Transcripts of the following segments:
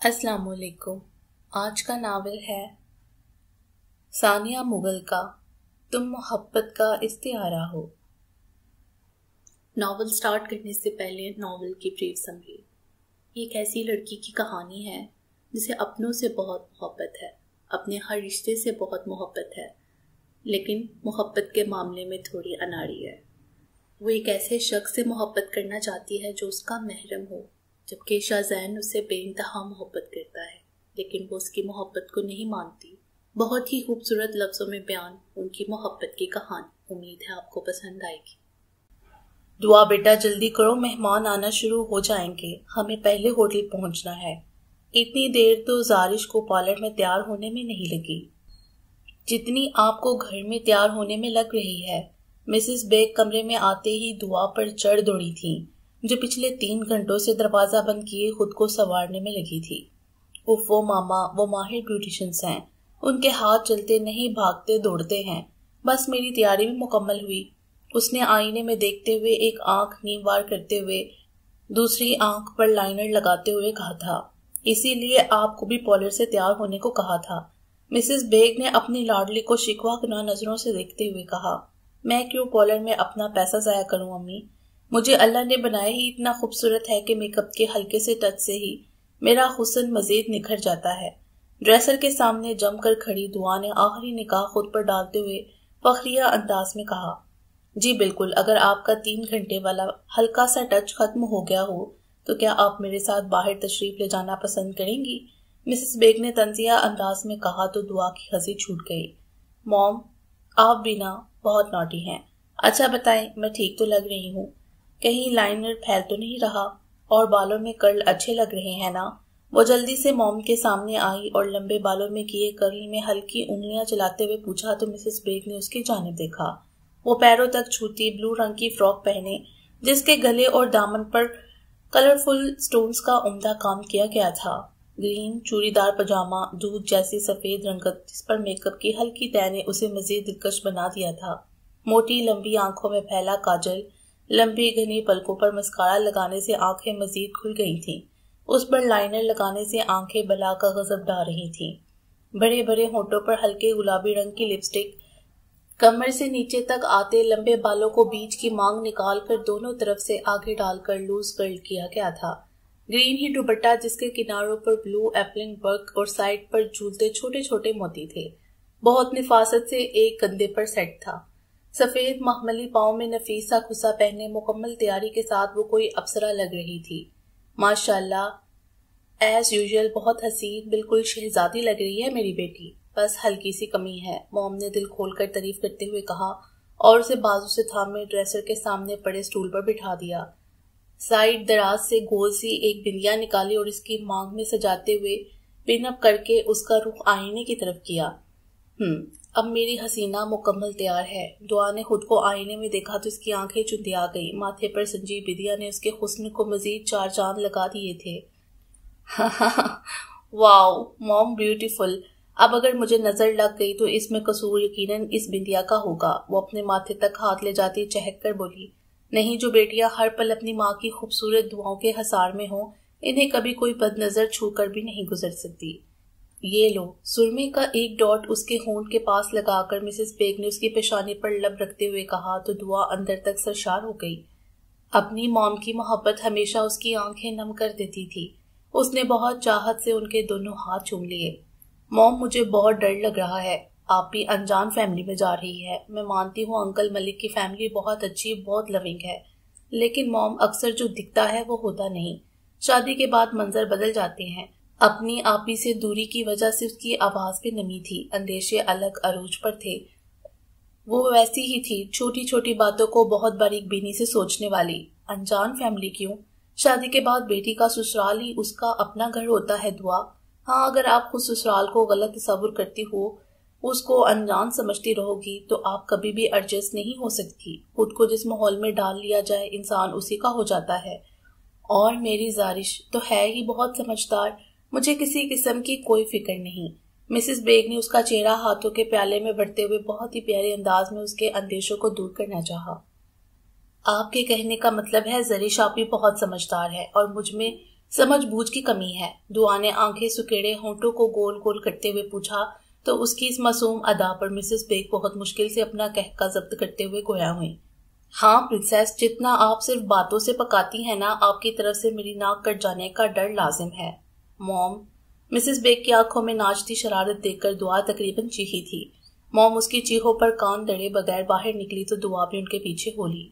السلام علیکم۔ آج کا ناول ہے ثانیہ مغل کا تم محبت کا استعارہ ہو۔ ناول سٹارٹ کرنے سے پہلے ناول کی بریف سمری۔ یہ ایک ایسی لڑکی کی کہانی ہے جسے اپنوں سے بہت محبت ہے، اپنے ہر رشتے سے بہت محبت ہے، لیکن محبت کے معاملے میں تھوڑی اناڑی ہے۔ وہ ایک ایسے شخص سے محبت کرنا چاہتی ہے جو اس کا محرم ہو، جبکہ شاہ زین اسے بے انتہا محبت کرتا ہے، لیکن وہ اس کی محبت کو نہیں مانتی۔ بہت ہی خوبصورت لفظوں میں بیان ان کی محبت کی کہانی۔ امید ہے آپ کو پسند آئے گی۔ دعا بیٹا جلدی کرو، مہمان آنا شروع ہو جائیں گے، ہمیں پہلے ہوٹل پہنچنا ہے۔ اتنی دیر تو زارش کو پارلر میں تیار ہونے میں نہیں لگی جتنی آپ کو گھر میں تیار ہونے میں لگ رہی ہے۔ مسز بیگ کمرے میں آتے ہی دعا پر چڑھ دوڑی تھیں، جو پچھلے 3 گھنٹوں سے دروازہ بند کیے خود کو سنوارنے میں لگی تھی۔ وہ ماما، وہ ماہر بیوٹیشنز ہیں، ان کے ہاتھ چلتے نہیں بھاگتے دوڑتے ہیں۔ بس میری تیاری بھی مکمل ہوئی۔ اس نے آئینے میں دیکھتے ہوئے ایک آنکھ نیم وار کرتے ہوئے دوسری آنکھ پر لائنر لگاتے ہوئے کہا تھا، اسی لیے آپ کو بھی پارلر سے تیار ہونے کو کہا تھا۔ مسز بیگ نے اپنی لاڈلی کو شکوہ کناں نظروں سے دیکھتے ہوئے کہا، میں کیوں پارلر میں اپنا پیسہ ضائع کروں امی؟ مجھے اللہ نے بنایا ہی اتنا خوبصورت ہے کہ میک اپ کے ہلکے سے ٹچ سے ہی میرا حسن مزید نکھر جاتا ہے۔ ڈریسر کے سامنے جم کر کھڑی دعا نے آخری نگاہ خود پر ڈالتے ہوئے فخریہ انداز میں کہا، جی بالکل، اگر آپ کا 3 گھنٹے والا ہلکا سا ٹچ ختم ہو گیا ہو تو کیا آپ میرے ساتھ باہر تشریف لے جانا پسند کریں گی؟ مسز بیگ نے طنزیہ انداز میں کہا تو دعا کی ہنسی چھوٹ گئی۔ موم، آپ بھی نا بہت نوٹی ہیں۔ اچھا بتائیں، میں ٹھیک تو لگ رہی ہوں؟ کہیں لائنر پھیل تو نہیں رہا؟ اور بالوں میں کرل اچھے لگ رہے ہیں نا؟ وہ جلدی سے موم کے سامنے آئی اور لمبے بالوں میں کیے کرل میں ہلکی انگلیاں چلاتے ہوئے پوچھا تو مسز بیگ نے اس کی جانب دیکھا۔ وہ پیروں تک چھوتی بلو رنگ کی فراک پہنے، جس کے گلے اور دامن پر کلرفل سٹونز کا عمدہ کام کیا گیا تھا۔ گرین چوڑی دار پاجامہ، دودھ جیسی سفید رنگت جس پر میک اپ کی ہلکی ٹہ نے اسے مزید دلکش بنا دیا تھا۔ موٹی لمبی آنکھوں میں پھیلا کاجل، لمبی گھنی پلکوں پر مسکارا لگانے سے آنکھیں مزید کھل گئی تھیں۔ اس پر لائنر لگانے سے آنکھیں بلا کا غضب ڈھا رہی تھیں۔ بڑے بڑے ہونٹوں پر ہلکے گلابی رنگ کی لپسٹک، کمر سے نیچے تک آتے لمبے بالوں کو بیچ کی مانگ نکال کر دونوں طرف سے آگے ڈال کر لوز کرل کیا گیا تھا۔ گرین ہی دوپٹہ جس کے کناروں پر بلو ایپلنگ ورک اور سائڈ پر جھولتے چھوٹے چھوٹے موتی تھے، بہت نفاست سے ایک کندھے پر سیٹ تھا۔ سفید مخملی پاؤں میں نفیس سا کھسا پہنے مکمل تیاری کے ساتھ وہ کوئی اپسرا لگ رہی تھی۔ ماشاءاللہ، ایز یوزول بہت حسین، بالکل شہزادی لگ رہی ہے میری بیٹی، بس ہلکی سی کمی ہے، موم نے دل کھول کر تعریف کرتے ہوئے کہا اور اسے بازو سے تھامے ڈریسر کے سامنے پڑے سٹول پر بٹھا دیا۔ سائڈ دراز سے گول سی ایک بندیا نکالی اور اس کی مانگ میں سجاتے ہوئے پن اپ کر کے اس کا رخ آئینے کی طرف کیا۔ اب میری حسینہ مکمل تیار ہے۔ دعا نے خود کو آئینے میں دیکھا تو اس کی آنکھیں چندیا گئی۔ ماتھے پر سنجی بدیا نے اس کے حسن کو مزید 4 چاند لگا دیے تھے۔ واو موم، بیوٹیفل۔ اب اگر مجھے نظر لگ گئی تو اس میں قصور یقیناً اس بندیا کا ہوگا۔ وہ اپنے ماتھے تک ہاتھ لے جاتی چہک کر بولی، نہیں، جو بیٹیاں ہر پل اپنی ماں کی خوبصورت دعاؤں کے حصار میں ہوں، انہیں کبھی کوئی بد نظر چھو کر بھی نہیں گزر سکتی۔ یہ لو۔ سرمے کا ایک ڈاٹ اس کے ہونٹ کے پاس لگا کر مسز بیگ نے اس کی پیشانی پر لب رکھتے ہوئے کہا تو دعا اندر تک سرشار ہو گئی۔ اپنی موم کی محبت ہمیشہ اس کی آنکھیں نم کر دیتی تھی۔ اس نے بہت چاہت سے ان کے دونوں ہاتھ چوم لیے۔ موم، مجھے بہت ڈر لگ رہا ہے، آپ بھی انجان فیملی میں جا رہی ہے۔ میں مانتی ہوں انکل ملک کی فیملی بہت اچھی، بہت لونگ ہے، لیکن موم، اکثر جو دکھتا ہے وہ ہوتا نہیں۔ شادی کے بعد منظر بدل جاتے ہیں۔ اپنی آپی سے دوری کی وجہ سے اس کی آواز پہ نمی تھی، اندیشے الگ عروج پر تھے۔ وہ ویسی ہی تھی، چھوٹی چھوٹی باتوں کو بہت باریک بینی سے سوچنے والی۔ انجان فیملی کیوں؟ شادی کے بعد بیٹی کا سسرال ہی اس کا اپنا گھر ہوتا ہے دعا۔ ہاں، اگر آپ خود سسرال کو غلط تصور کرتی ہو، اس کو انجان سمجھتی رہو گی تو آپ کبھی بھی ایڈجسٹ نہیں ہو سکتی۔ خود کو جس ماحول میں ڈال لیا جائے انسان اسی کا ہو جاتا ہے۔ اور میری زارش تو ہے ہی بہت سمجھدار، مجھے کسی قسم کی کوئی فکر نہیں۔ مسز بیگ نے اس کا چہرہ ہاتھوں کے پیالے میں بڑھتے ہوئے بہت ہی پیارے انداز میں اس کے اندیشوں کو دور کرنا چاہا۔ آپ کے کہنے کا مطلب ہے زریش آپی بہت سمجھدار ہے اور مجھ میں سمجھ بوجھ کی کمی ہے، دعا نے آنکھیں سکیڑے ہونٹوں کو گول گول کرتے ہوئے پوچھا تو اس کی اس معصوم ادا پر مسز بیگ بہت مشکل سے اپنا قہقہ ضبط کرتے ہوئے گویا ہوئیں۔ ہاں پرنسس، جتنا آپ صرف باتوں سے پکاتی ہیں نا، آپ کی طرف سے میری ناک کٹ جانے کا ڈر لازم ہے۔ موم، مسز بیگ کی آنکھوں میں ناچتی شرارت دیکھ کر دعا تقریباً چیخی تھی۔ موم اس کی چیخوں پر کان دڑے بغیر باہر نکلی تو دعا بھی ان کے پیچھے ہو لی۔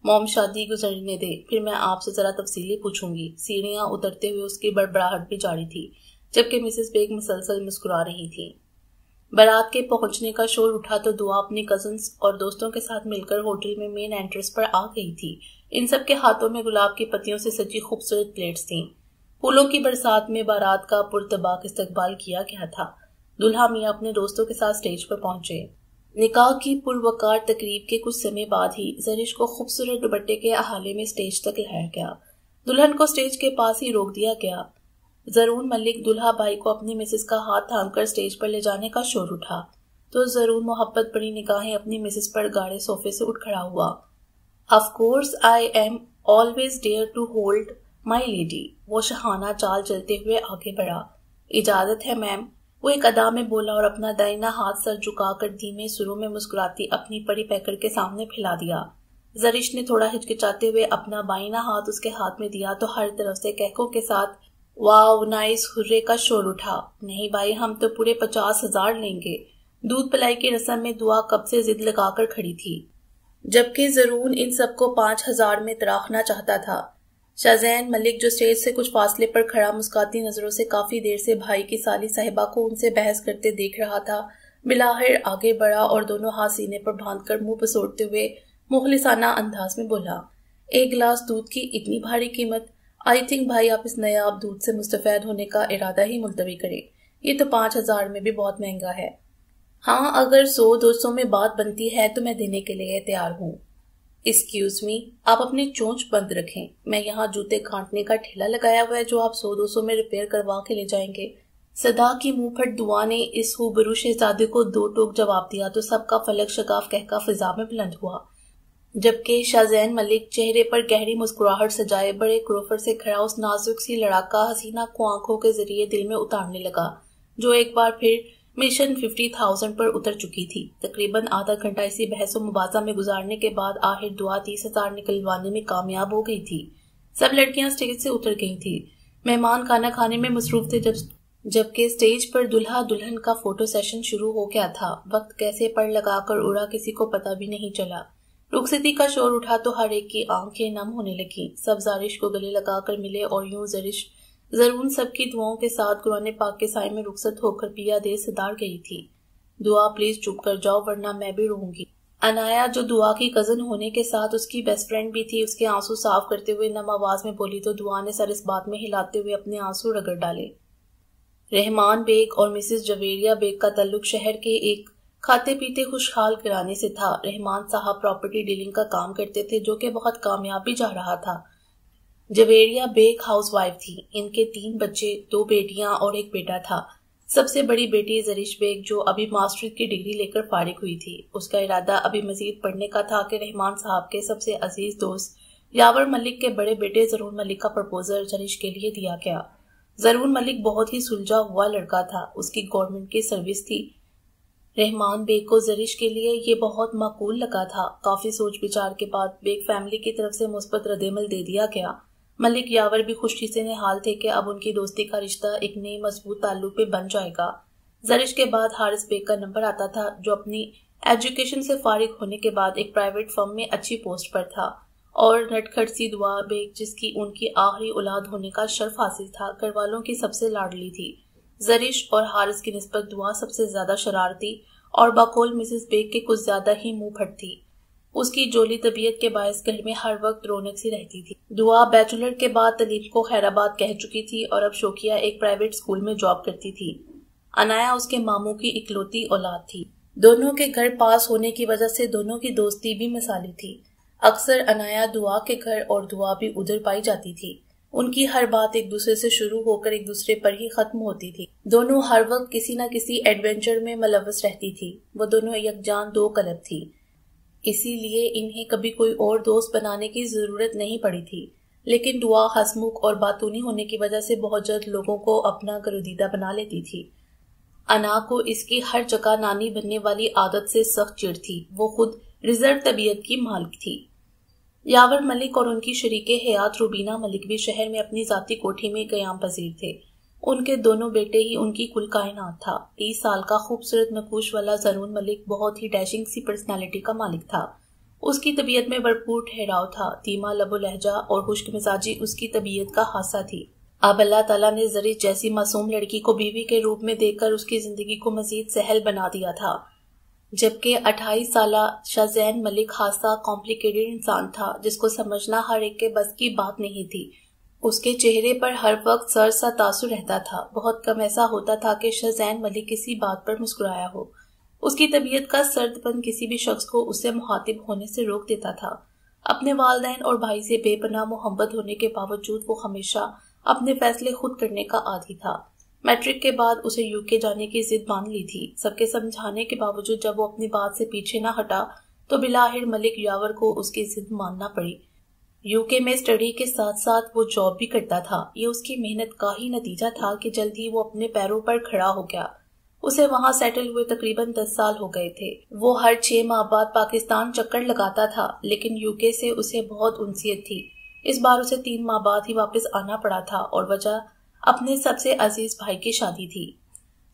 موم، شادی گزرنے دے، پھر میں آپ سے ذرا تفصیلی پوچھوں گی۔ سیڑھیاں اترتے ہوئے اس کی بڑبڑاہٹ بھی جاری تھی، جبکہ مسز بیگ مسلسل مسکرا رہی تھی۔ بارات کے پہنچنے کا شور اٹھا تو دعا اپنی کزنز اور دوستوں کے ساتھ مل کر ہوٹل میں مین انٹرنس پر آ گئی تھی۔ ان سب کے ہاتھوں میں گلاب کی پتیوں سے سجی خوبصورت پلیٹس تھیں۔ پھولوں کی برسات میں بارات کا پرتباک استقبال کیا گیا تھا۔ دلہا میاں اپنے دوستوں کے ساتھ سٹیج پر پہنچے۔ نکاح کی پروقار تقریب کے کچھ سمے بعد ہی زرش کو خوبصورت دوپٹے کے احالے میں سٹیج تک لایا گیا۔ دلہن کو سٹیج کے پاس ہی روک دیا گیا۔ زرون ملک دلہا بھائی کو اپنی مسز کا ہاتھ تھام کر سٹیج پر لے جانے کا شور اٹھا تو زرون محبت بڑی نگاہیں اپنی مسز پر گاڑے صوفے سے اٹھ کھڑا ہوا۔ Of course I am always dare to hold my lady, وہ شہانہ چال چلتے ہوئے آگے بڑھا۔ اجازت ہے میم، وہ ایک ادا میں بولا اور اپنا دائنا ہاتھ سر جھکا کر دھیمے سروں میں مسکراتی اپنی پری پیکر کے سامنے پھیلا دیا۔ زرش نے تھوڑا ہچکچاتے ہوئے اپنا بائنا ہاتھ اس کے ہاتھ میں دیا تو ہر طرف سے کہکوں کے ساتھ واو نائس ہرے کا شور اٹھا۔ نہیں بھائی، ہم تو پورے 50,000 لیں گے۔ دودھ پلائی کی رسم میں دعا کب سے ضد لگا کر کھڑی تھی، جبکہ زرون ان سب کو 5,000 میں تراخنا چاہتا تھا۔ شاہزین ملک جو سٹیج سے کچھ فاصلے پر کھڑا مسکاتی نظروں سے کافی دیر سے بھائی کی سالی صاحبہ کو ان سے بحث کرتے دیکھ رہا تھا، بلاخر آگے بڑھا اور دونوں ہاتھ سینے پر باندھ کر منہ پسوڑتے ہوئے مخلصانہ انداز میں بولا، ایک گلاس دودھ کی اتنی بھاری قیمت؟ آئی تھنک بھائی آپ اس نایاب دودھ سے مستفید ہونے کا ارادہ ہی ملتوی کریں، یہ تو 5,000 میں بھی بہت مہنگا ہے۔ ہاں اگر 100-200 میں بات بنتی ہے تو میں دینے کے لیے تیار ہوں۔ ایکسکیوز می، آپ اپنی چونچ بند رکھیں، میں یہاں جوتے کانٹنے کا ٹھیلا لگایا ہوا ہے جو آپ 100-200 میں ریپیئر کروا کے لے جائیں گے۔ صدا کی منہ پھٹ دعا نے اس ہوبرو شہزادے کو 2 ٹوک جواب دیا تو سب کا فلک شگاف کہکا فضا میں بلند ہوا، جبکہ شاہزین ملک چہرے پر گہری مسکراہٹ سجائے بڑے کروفر سے کھڑا اس نازک سی لڑاکا حسینہ کو آنکھوں کے ذریعے دل میں اتارنے لگا جو ایک بار پھر مشن 50,000 پر اتر چکی تھی۔ تقریباً آدھا گھنٹہ اسی بحث و مباحثہ میں گزارنے کے بعد آخر دعا 30,000 نکلوانے میں کامیاب ہو گئی تھی۔ سب لڑکیاں سٹیج سے اتر گئی تھی۔ مہمان کھانا کھانے میں مصروف تھے جبکہ سٹیج پر دلہا دلہن کا فوٹو سیشن شروع ہو گیا تھا۔ وقت کیسے پڑ لگا کر اڑا کسی کو پتہ بھی نہیں چلا۔ رخصتی کا شور اٹھا تو ہر ایک کی آنکھیں نم ہونے لگیں۔ سب زارش کو گلے لگا کر ملے اور یوں زرون سب کی دعاؤں کے ساتھ قرآن پاک کے سائے میں رخصت ہو کر پیا دے صدار گئی تھی۔ دعا پلیز چپ کر جاؤ ورنہ میں بھی روؤں گی۔ انایا جو دعا کی کزن ہونے کے ساتھ اس کی بیسٹ فرینڈ بھی تھی، اس کے آنسو صاف کرتے ہوئے نم آواز میں بولی تو دعا نے سر اس بات میں ہلاتے ہوئے اپنے آنسو رگڑ ڈالے۔ رحمان بیگ اور مسز جویریہ بیگ کا تعلق شہر کے ایک کھاتے پیتے خوشحال گھرانے سے تھا۔ رحمان صاحب پراپرٹی ڈیلنگ کا کام کرتے تھے جو کہ بہت کامیاب بھی جا رہا تھا۔ جویریہ بیگ ہاؤس وائف تھی۔ ان کے 3 بچے، 2 بیٹیاں اور 1 بیٹا تھا۔ سب سے بڑی بیٹی زرش بیگ جو ابھی ماسٹریٹ کی ڈگری لے کر فارغ ہوئی تھی، اس کا ارادہ ابھی مزید پڑھنے کا تھا کہ رحمان صاحب کے سب سے عزیز دوست یاور ملک کے بڑے بیٹے زرون ملک کا پرپوزل زرش کے لیے دیا گیا۔ زرون ملک بہت ہی سلجھا ہوا لڑکا تھا، اس کی گورنمنٹ کی سروس تھی۔ رحمان بیگ کو زرش کے لیے یہ بہت معقول لگا تھا۔ کافی سوچ بچار کے بعد بیگ فیملی کی طرف سے مثبت رد عمل دے دیا گیا۔ ملک یاور بھی خوشی سے نہال تھے کہ اب ان کی دوستی کا رشتہ ایک نئی مضبوط تعلق پہ بن جائے گا۔ زرش کے بعد حارث بیگ کا نمبر آتا تھا جو اپنی ایجوکیشن سے فارغ ہونے کے بعد ایک پرائیویٹ فرم میں اچھی پوسٹ پر تھا، اور نٹکھٹ سی دعا بیگ جس کی ان کی آخری اولاد ہونے کا شرف حاصل تھا، گھر والوں کی سب سے لاڈلی تھی۔ زرش اور حارث کی نسبت دعا سب سے زیادہ شرارتی اور بقول مسز بیگ کے کچھ زیادہ ہی منہ پھٹ تھی۔ اس کی جولی طبیعت کے باعث گھر میں ہر وقت رونق سی رہتی تھی۔ دعا بیچلر کے بعد تلیم کو خیرآباد کہہ چکی تھی اور اب شوکیہ ایک پرائیویٹ اسکول میں جاب کرتی تھی۔ انایا اس کے ماموں کی اکلوتی اولاد تھی۔ دونوں کے گھر پاس ہونے کی وجہ سے دونوں کی دوستی بھی مثالی تھی۔ اکثر انایا دعا کے گھر اور دعا بھی ادھر پائی جاتی تھی۔ ان کی ہر بات ایک دوسرے سے شروع ہو کر ایک دوسرے پر ہی ختم ہوتی تھی۔ دونوں ہر وقت کسی نہ کسی ایڈونچر میں ملوث رہتی تھی۔ وہ دونوں یکجان 2 قلب تھی، اسی لیے انہیں کبھی کوئی اور دوست بنانے کی ضرورت نہیں پڑی تھی۔ لیکن دعا ہسمکھ اور باتونی ہونے کی وجہ سے بہت جلد لوگوں کو اپنا گرویدہ بنا لیتی تھی۔ انا کو اس کی ہر جگہ نانی بننے والی عادت سے سخت چڑ تھی۔ وہ خود ریزرو طبیعت کی مالک تھی۔ یاور ملک اور ان کی شریک حیات روبینہ ملک بھی شہر میں اپنی ذاتی کوٹھی میں قیام پذیر تھے۔ ان کے دونوں بیٹے ہی ان کی کل کائنات تھا۔ 30 سال کا خوبصورت نقوش والا زرون ملک بہت ہی ڈیشنگ سی پرسنالٹی کا مالک تھا۔ اس کی طبیعت میں بھرپور ٹھہراؤ تھا۔ دھیما لب و لہجہ اور خشک مزاجی اس کی طبیعت کا خاصہ تھی۔ اب اللہ تعالیٰ نے زرش جیسی معصوم لڑکی کو بیوی کے روپ میں دیکھ کر اس کی زندگی کو مزید سہل بنا دیا تھا، جبکہ 28 سالہ شاہزین ملک خاصا کمپلیکیٹڈ انسان تھا جس کو سمجھنا ہر ایک کے بس کی بات نہیں تھی۔ اس کے چہرے پر ہر وقت سر سا تاثر رہتا تھا۔ بہت کم ایسا ہوتا تھا کہ شاہزین ملک کسی بات پر مسکرایا ہو۔ اس کی طبیعت کا سرد پن کسی بھی شخص کو اس سے مخاطب ہونے سے روک دیتا تھا۔ اپنے والدین اور بھائی سے بے پناہ محبت ہونے کے باوجود وہ ہمیشہ اپنے فیصلے خود کرنے کا عادی تھا۔ میٹرک کے بعد اسے UK جانے کی ضد باندھ لی تھی۔ سب کے سمجھانے کے باوجود جب وہ اپنی بات سے پیچھے نہ ہٹا تو بالآخر ملک یاور کو اس کی ضد ماننا پڑی۔ UK میں اسٹڈی کے ساتھ ساتھ وہ جاب بھی کرتا تھا۔ یہ اس کی محنت کا ہی نتیجہ تھا کہ جلد ہی وہ اپنے پیروں پر کھڑا ہو گیا۔ اسے وہاں سیٹل ہوئے تقریباً 10 سال ہو گئے تھے۔ وہ ہر 6 ماہ بعد پاکستان چکر لگاتا تھا، لیکن UK سے اسے بہت انسیت تھی۔ اس بار اسے 3 ماہ بعد ہی واپس آنا پڑا تھا اور وجہ اپنے سب سے عزیز بھائی کی شادی تھی۔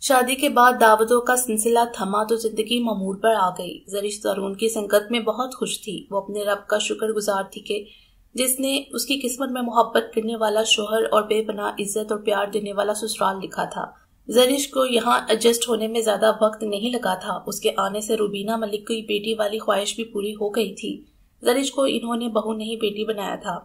شادی کے بعد دعوتوں کا سلسلہ تھما تو زندگی معمول پر آ گئی۔ زرش زرون کی سنگت میں بہت خوش تھی۔ وہ اپنے رب کا شکر گزار تھی کہ جس نے اس کی قسمت میں محبت کرنے والا شوہر اور بے پناہ عزت اور پیار دینے والا سسرال لکھا تھا۔ زرش کو یہاں ایڈجسٹ ہونے میں زیادہ وقت نہیں لگا تھا۔ اس کے آنے سے روبینہ ملک کی بیٹی والی خواہش بھی پوری ہو گئی تھی۔ زرش کو انہوں نے بہو نہیں بیٹی بنایا تھا۔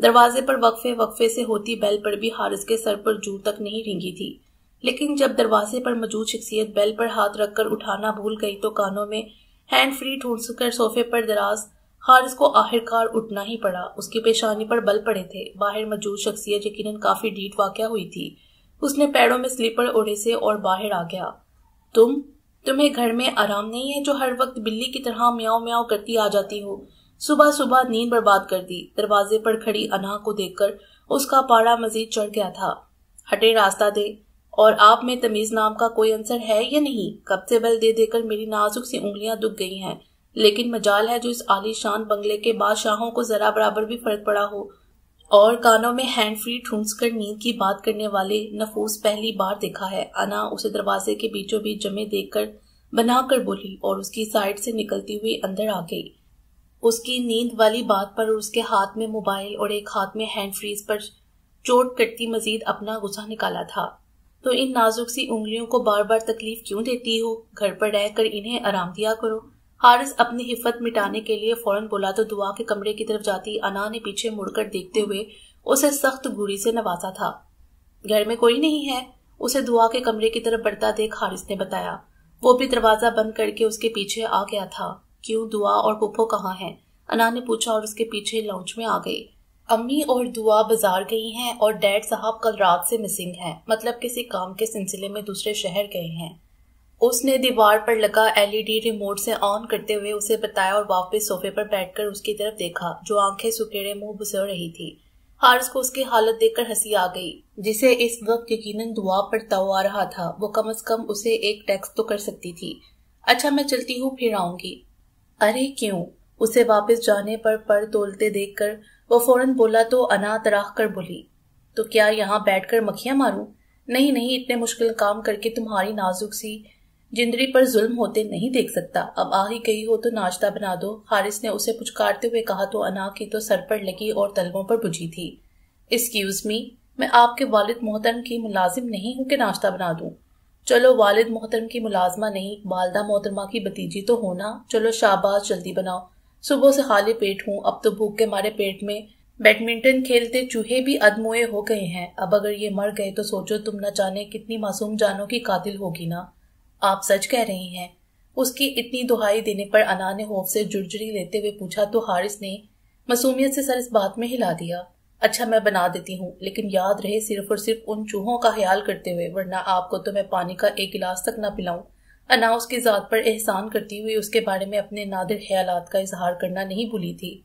دروازے پر وقفے سے ہوتی بیل پر بھی حارث کے سر پر جوں تک نہیں رینگی تھی، لیکن جب دروازے پر موجود شخصیت بیل پر ہاتھ رکھ کر اٹھانا بھول گئی تو کانوں میں ہینڈ فری ٹھونس کر صوفے پر دراز حارث کو آخرکار اٹھنا ہی پڑا۔ اس کی پیشانی پر بل پڑے تھے۔ باہر موجود شخصیت یقیناً کافی ڈیٹ واقع ہوئی تھی۔ اس نے پیروں میں سلیپر اوڑھے سے اور باہر آ گیا۔ تمہیں گھر میں آرام نہیں ہے جو ہر وقت بلی کی طرح میاؤ میاؤ کرتی آ جاتی ہو؟ صبح نیند برباد کر دی۔ دروازے پر کھڑی انا کو دیکھ کر اس کا پاڑا مزید چڑھ گیا تھا۔ ہٹے، راستہ دے۔ اور آپ میں تمیز نام کا کوئی عنصر ہے یا نہیں؟ کب سے بل دے دے کر میری نازک سی انگلیاں دکھ گئی ہیں، لیکن مجال ہے جو اس عالی شان بنگلے کے بادشاہوں کو ذرا برابر بھی فرق پڑا ہو۔ اور کانوں میں ہینڈ فری ٹھونس کر نیند کی بات کرنے والے نفوس پہلی بار دیکھا ہے۔ انا اسے دروازے کے بیچوں بیچ جمے دیکھ کر بنا کر بولی اور اس کی سائڈ سے نکلتی ہوئی اندر آ گئی۔ اس کی نیند والی بات پر اس کے ہاتھ میں موبائل اور ایک ہاتھ میں ہینڈ فریز پر چوٹ کرتی مزید اپنا غصہ نکالا تھا۔ تو ان نازک سی انگلیوں کو بار بار تکلیف کیوں دیتی ہو؟ گھر پر رہ کر انہیں آرام دیا کرو۔ حارث اپنی حفت مٹانے کے لیے فوراً بولا تو دعا کے کمرے کی طرف جاتی انا نے پیچھے مڑ کر دیکھتے ہوئے اسے سخت گھوری سے نوازا تھا۔ گھر میں کوئی نہیں ہے؟ اسے دعا کے کمرے کی طرف بڑھتا دیکھ حارث نے بتایا۔ وہ بھی دروازہ بند کر کے اس کے پیچھے آ گیا تھا۔ کیوں، دعا اور پھپھو کہاں ہیں؟ انا نے پوچھا اور اس کے پیچھے لاؤنج میں آ گئی۔ امی اور دعا بازار گئی ہیں اور ڈیڈ صاحب کل رات سے مسنگ ہیں، مطلب کسی کام کے سلسلے میں دوسرے شہر گئے ہیں۔ اس نے دیوار پر لگا LED ریموٹ سے آن کرتے ہوئے اسے بتایا اور واپس صوفے پر بیٹھ کر اس کی طرف دیکھا جو آنکھیں سکیڑے منہ بسر رہی تھی۔ حارث کو اس کی حالت دیکھ کر ہنسی آ گئی، جسے اس وقت یقیناً دعا پر تاؤ آ رہا تھا۔ وہ کم از کم اسے ایک ٹیکسٹ تو کر سکتی تھی۔ اچھا میں چلتی ہوں، پھر آؤں گی۔ ارے کیوں؟ اسے واپس جانے پر تولتے دیکھ کر وہ فوراً بولا تو انا تراح کر بولی، تو کیا یہاں بیٹھ کر مکھیاں ماروں؟ نہیں، اتنے مشکل کام کر کے تمہاری نازک سی جندری پر ظلم ہوتے نہیں دیکھ سکتا۔ اب آ ہی گئی ہو تو ناشتہ بنا دو۔ حارث نے اسے پچکارتے ہوئے کہا تو انا کی تو سر پر لگی اور تلووں پر بجھی تھی۔ ایکسکیوز می، میں آپ کے والد محترم کی ملازم نہیں ہوں کہ ناشتہ بنا دوں۔ چلو والد محترم کی ملازمہ نہیں، والدہ محترمہ کی بتیجی تو ہونا۔ چلو شاباش، جلدی بناؤ، صبح سے خالی پیٹ ہوں۔ اب تو بھوک کے مارے پیٹ میں بیڈمنٹن کھیلتے چوہے بھی ادموئے ہو گئے ہیں۔ اب اگر یہ مر گئے تو سوچو تم نہ جانے کتنی معصوم جانوں کی قاتل ہوگی نا۔ آپ سچ کہہ رہی ہیں؟ اس کی اتنی دہائی دینے پر انا نے خوف سے جرجری لیتے ہوئے پوچھا تو حارث نے معصومیت سے سر اس بات میں ہلا دیا۔ اچھا میں بنا دیتی ہوں، لیکن یاد رہے صرف اور صرف ان چوہوں کا خیال کرتے ہوئے، ورنہ آپ کو تو میں پانی کا ایک گلاس تک نہ پلاؤں۔ انا اس کی ذات پر احسان کرتی ہوئی اس کے بارے میں اپنے نادر خیالات کا اظہار کرنا نہیں بھولی تھی۔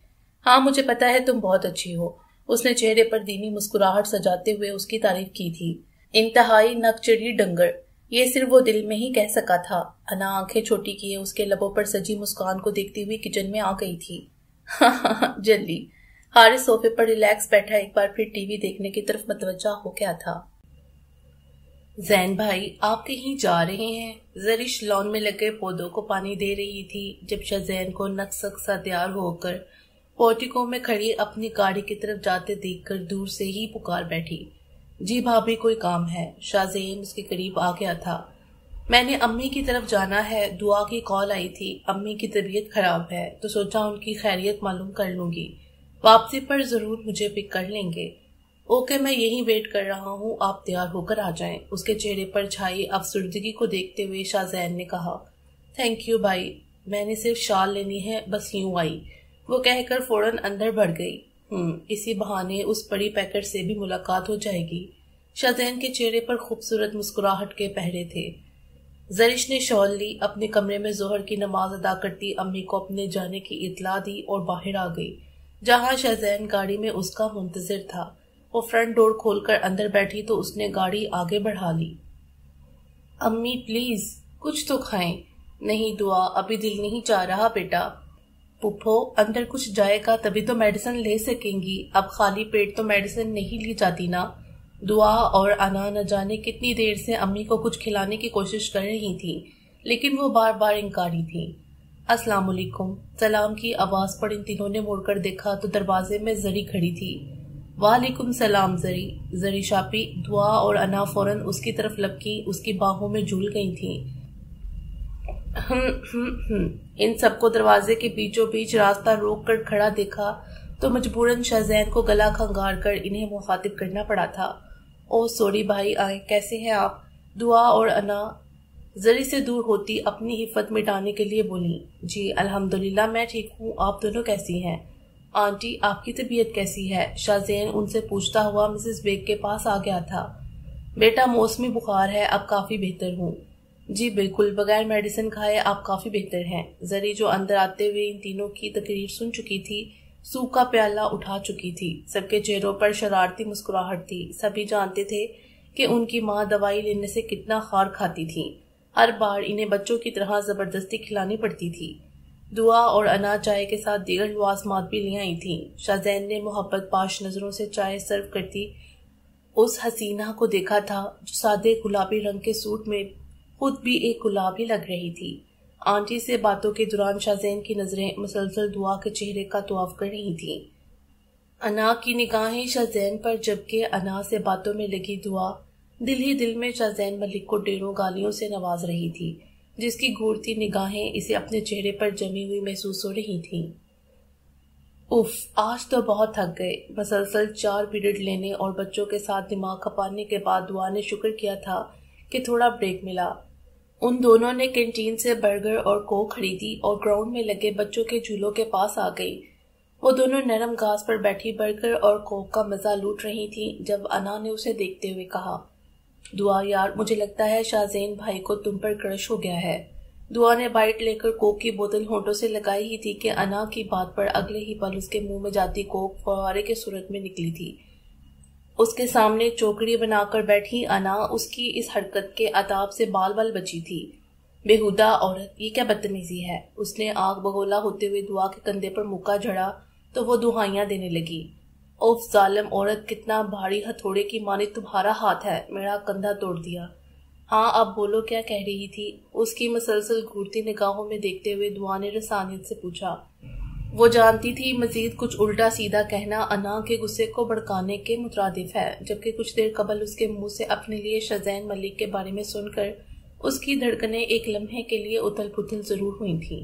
ہاں مجھے پتا ہے تم بہت اچھی ہو، اس نے چہرے پر دینی مسکراہٹ سجاتے ہوئے اس کی تعریف کی تھی۔ انتہائی نکچڑی ڈنگر، یہ صرف وہ دل میں ہی کہہ سکا تھا۔ انا آنکھیں چھوٹی کیے اس کے لبوں پر سجی مسکان کو دیکھتی ہوئی کچن میں آ گئی تھی۔ جلدی۔ حارث صوفے پر ریلیکس بیٹھا ایک بار پھر ٹی وی دیکھنے کی طرف متوجہ ہو گیا تھا۔ زین بھائی، آپ کہیں جا رہے ہیں؟ زرش لان میں لگے پودوں کو پانی دے رہی تھی جب شاہزین کو نقصق سا تیار ہو کر پورٹیکو میں کھڑی اپنی گاڑی کی طرف جاتے دیکھ کر دور سے ہی پکار بیٹھی۔ جی بھابھی، کوئی کام ہے؟ شاہزین اس کے قریب آ گیا تھا۔ میں نے امی کی طرف جانا ہے، دعا کی کال آئی تھی، امی کی طبیعت خراب ہے تو سوچا ان کی خیریت معلوم کر لوں گی، واپسی پر ضرور مجھے پک کر لیں گے۔ اوکے، میں یہیں ویٹ کر رہا ہوں، آپ تیار ہو کر آ جائیں۔ اس کے چہرے پر چھائی افسردگی کو دیکھتے ہوئے شاہزین نے کہا۔ تھینک یو بھائی، میں نے صرف شال لینی ہے، بس یوں آئی، وہ کہہ کر فوراً اندر بڑھ گئی۔ اسی بہانے اس بڑی پیکر سے بھی ملاقات ہو جائے گی۔ شاہزین کے چہرے پر خوبصورت مسکراہٹ کے پہرے تھے۔ زرش نے شال لی، اپنے کمرے میں ظہر کی نماز ادا کرتی امی کو اپنے جانے کی اطلاع دی اور باہر آ گئی، جہاں شاہزین گاڑی میں اس کا منتظر تھا۔ وہ فرنٹ ڈور کھول کر اندر بیٹھی تو اس نے گاڑی آگے بڑھا لی۔ امی پلیز کچھ تو کھائیں۔ نہیں دعا، ابھی دل نہیں چاہ رہا بیٹا۔ پپھو، اندر کچھ جائے گا تبھی تو میڈیسن لے سکیں گی، اب خالی پیٹ تو میڈیسن نہیں لی جاتی نا۔ دعا اور انا نہ جانے کتنی دیر سے امی کو کچھ کھلانے کی کوشش کر رہی تھی، لیکن وہ بار بار انکاری تھی۔ السلام علیکم۔ سلام کی آواز پر ان تینوں نے مڑ کر دیکھا تو دروازے میں زری کھڑی تھی۔ وعلیکم السلام زری۔ زری شاپی، دعا اور انا فوراً اس کی طرف لپکی اس کی باہوں میں جھول گئی تھیں۔ ان سب کو دروازے کے بیچوں بیچ راستہ روک کر کھڑا دیکھا تو مجبوراً شاہزین کو گلا کھنگار کر انہیں مخاطب کرنا پڑا تھا۔ او سوری بھائی، آئیں، کیسے ہیں آپ؟ دعا اور انا زری سے دور ہوتی اپنی حفت مٹانے کے لیے بولی۔ جی الحمدللہ میں ٹھیک ہوں، آپ دونوں کیسی ہیں؟ آنٹی، آپ کی طبیعت کیسی ہے؟ شاہزین ان سے پوچھتا ہوا مسز بیگ کے پاس آ گیا تھا۔ بیٹا موسمی بخار ہے، اب کافی بہتر ہوں۔ جی بالکل، بغیر میڈیسن کھائے آپ کافی بہتر ہیں۔ زری جو اندر آتے ہوئے ان تینوں کی تقریر سن چکی تھی، سوپ کا پیالہ اٹھا چکی تھی۔ سب کے چہروں پر شرارتی مسکراہٹ تھی، سبھی جانتے تھے کہ ان کی ماں دوائی لینے سے کتنا خار کھاتی تھی، ہر بار انہیں بچوں کی طرح زبردستی کھلانی پڑتی تھی۔ دعا اور انا چائے کے ساتھ دیگر لوازمات بھی لے آئی تھیں۔ شاہزین نے محبت پاش نظروں سے چائے سرو کرتی اس حسینہ کو دیکھا تھا جو سادے گلابی رنگ کے سوٹ میں خود بھی ایک گلاب ہی لگ رہی تھی۔ آنٹی سے باتوں کے دوران شاہزین کی نظریں مسلسل دعا کے چہرے کا طواف کر رہی تھیں۔ انا کی نگاہیں شاہزین پر، جبکہ انا سے باتوں میں لگی دعا دل ہی دل میں شاہزین ملک کو ڈیروں گالیوں سے نواز رہی تھی، جس کی گھورتی نگاہیں اسے اپنے چہرے پر جمی ہوئی محسوس ہو رہی تھیں۔ اف، آج تو بہت تھک گئے۔ مسلسل 4 پیریڈ لینے اور بچوں کے ساتھ دماغ کھپانے کے بعد دعا نے شکر کیا تھا کہ تھوڑا بریک ملا۔ ان دونوں نے کینٹین سے برگر اور کوک خریدی اور گراؤنڈ میں لگے بچوں کے جھولوں کے پاس آ گئی۔ وہ دونوں نرم گھاس پر بیٹھی برگر اور کوک کا مزہ لوٹ رہی تھیں جب انا نے اسے دیکھتے ہوئے کہا، دعا یار، مجھے لگتا ہے شاہزین بھائی کو تم پر کرش ہو گیا ہے۔ دعا نے بائٹ لے کر کوک کی بوتل ہونٹوں سے لگائی ہی تھی کہ انا کی بات پر اگلے ہی پل اس کے منہ میں جاتی کوک فوارے کے صورت میں نکلی تھی۔ اس کے سامنے چوکڑی بنا کر بیٹھی انا اس کی اس حرکت کے عتاب سے بال بال بچی تھی۔ بےہودہ عورت، یہ کیا بدتمیزی ہے؟ اس نے آگ بگولا ہوتے ہوئے دعا کے کندھے پر مکہ جھڑا تو وہ دہائیاں دینے لگی۔ اوف ظالم عورت، کتنا بھاری ہتھوڑے کی مانند تمہارا ہاتھ ہے، میرا کندھا توڑ دیا۔ ہاں اب بولو، کیا کہہ رہی تھی؟ اس کی مسلسل گھورتی نگاہوں میں دیکھتے ہوئے دعا نے رسانیت سے پوچھا۔ وہ جانتی تھی مزید کچھ الٹا سیدھا کہنا انا کے غصے کو بھڑکانے کے مترادف ہے، جبکہ کچھ دیر قبل اس کے منہ سے اپنے لیے شاہزین ملک کے بارے میں سن کر اس کی دھڑکنیں ایک لمحے کے لیے اتھل پتھل ضرور ہوئی تھیں۔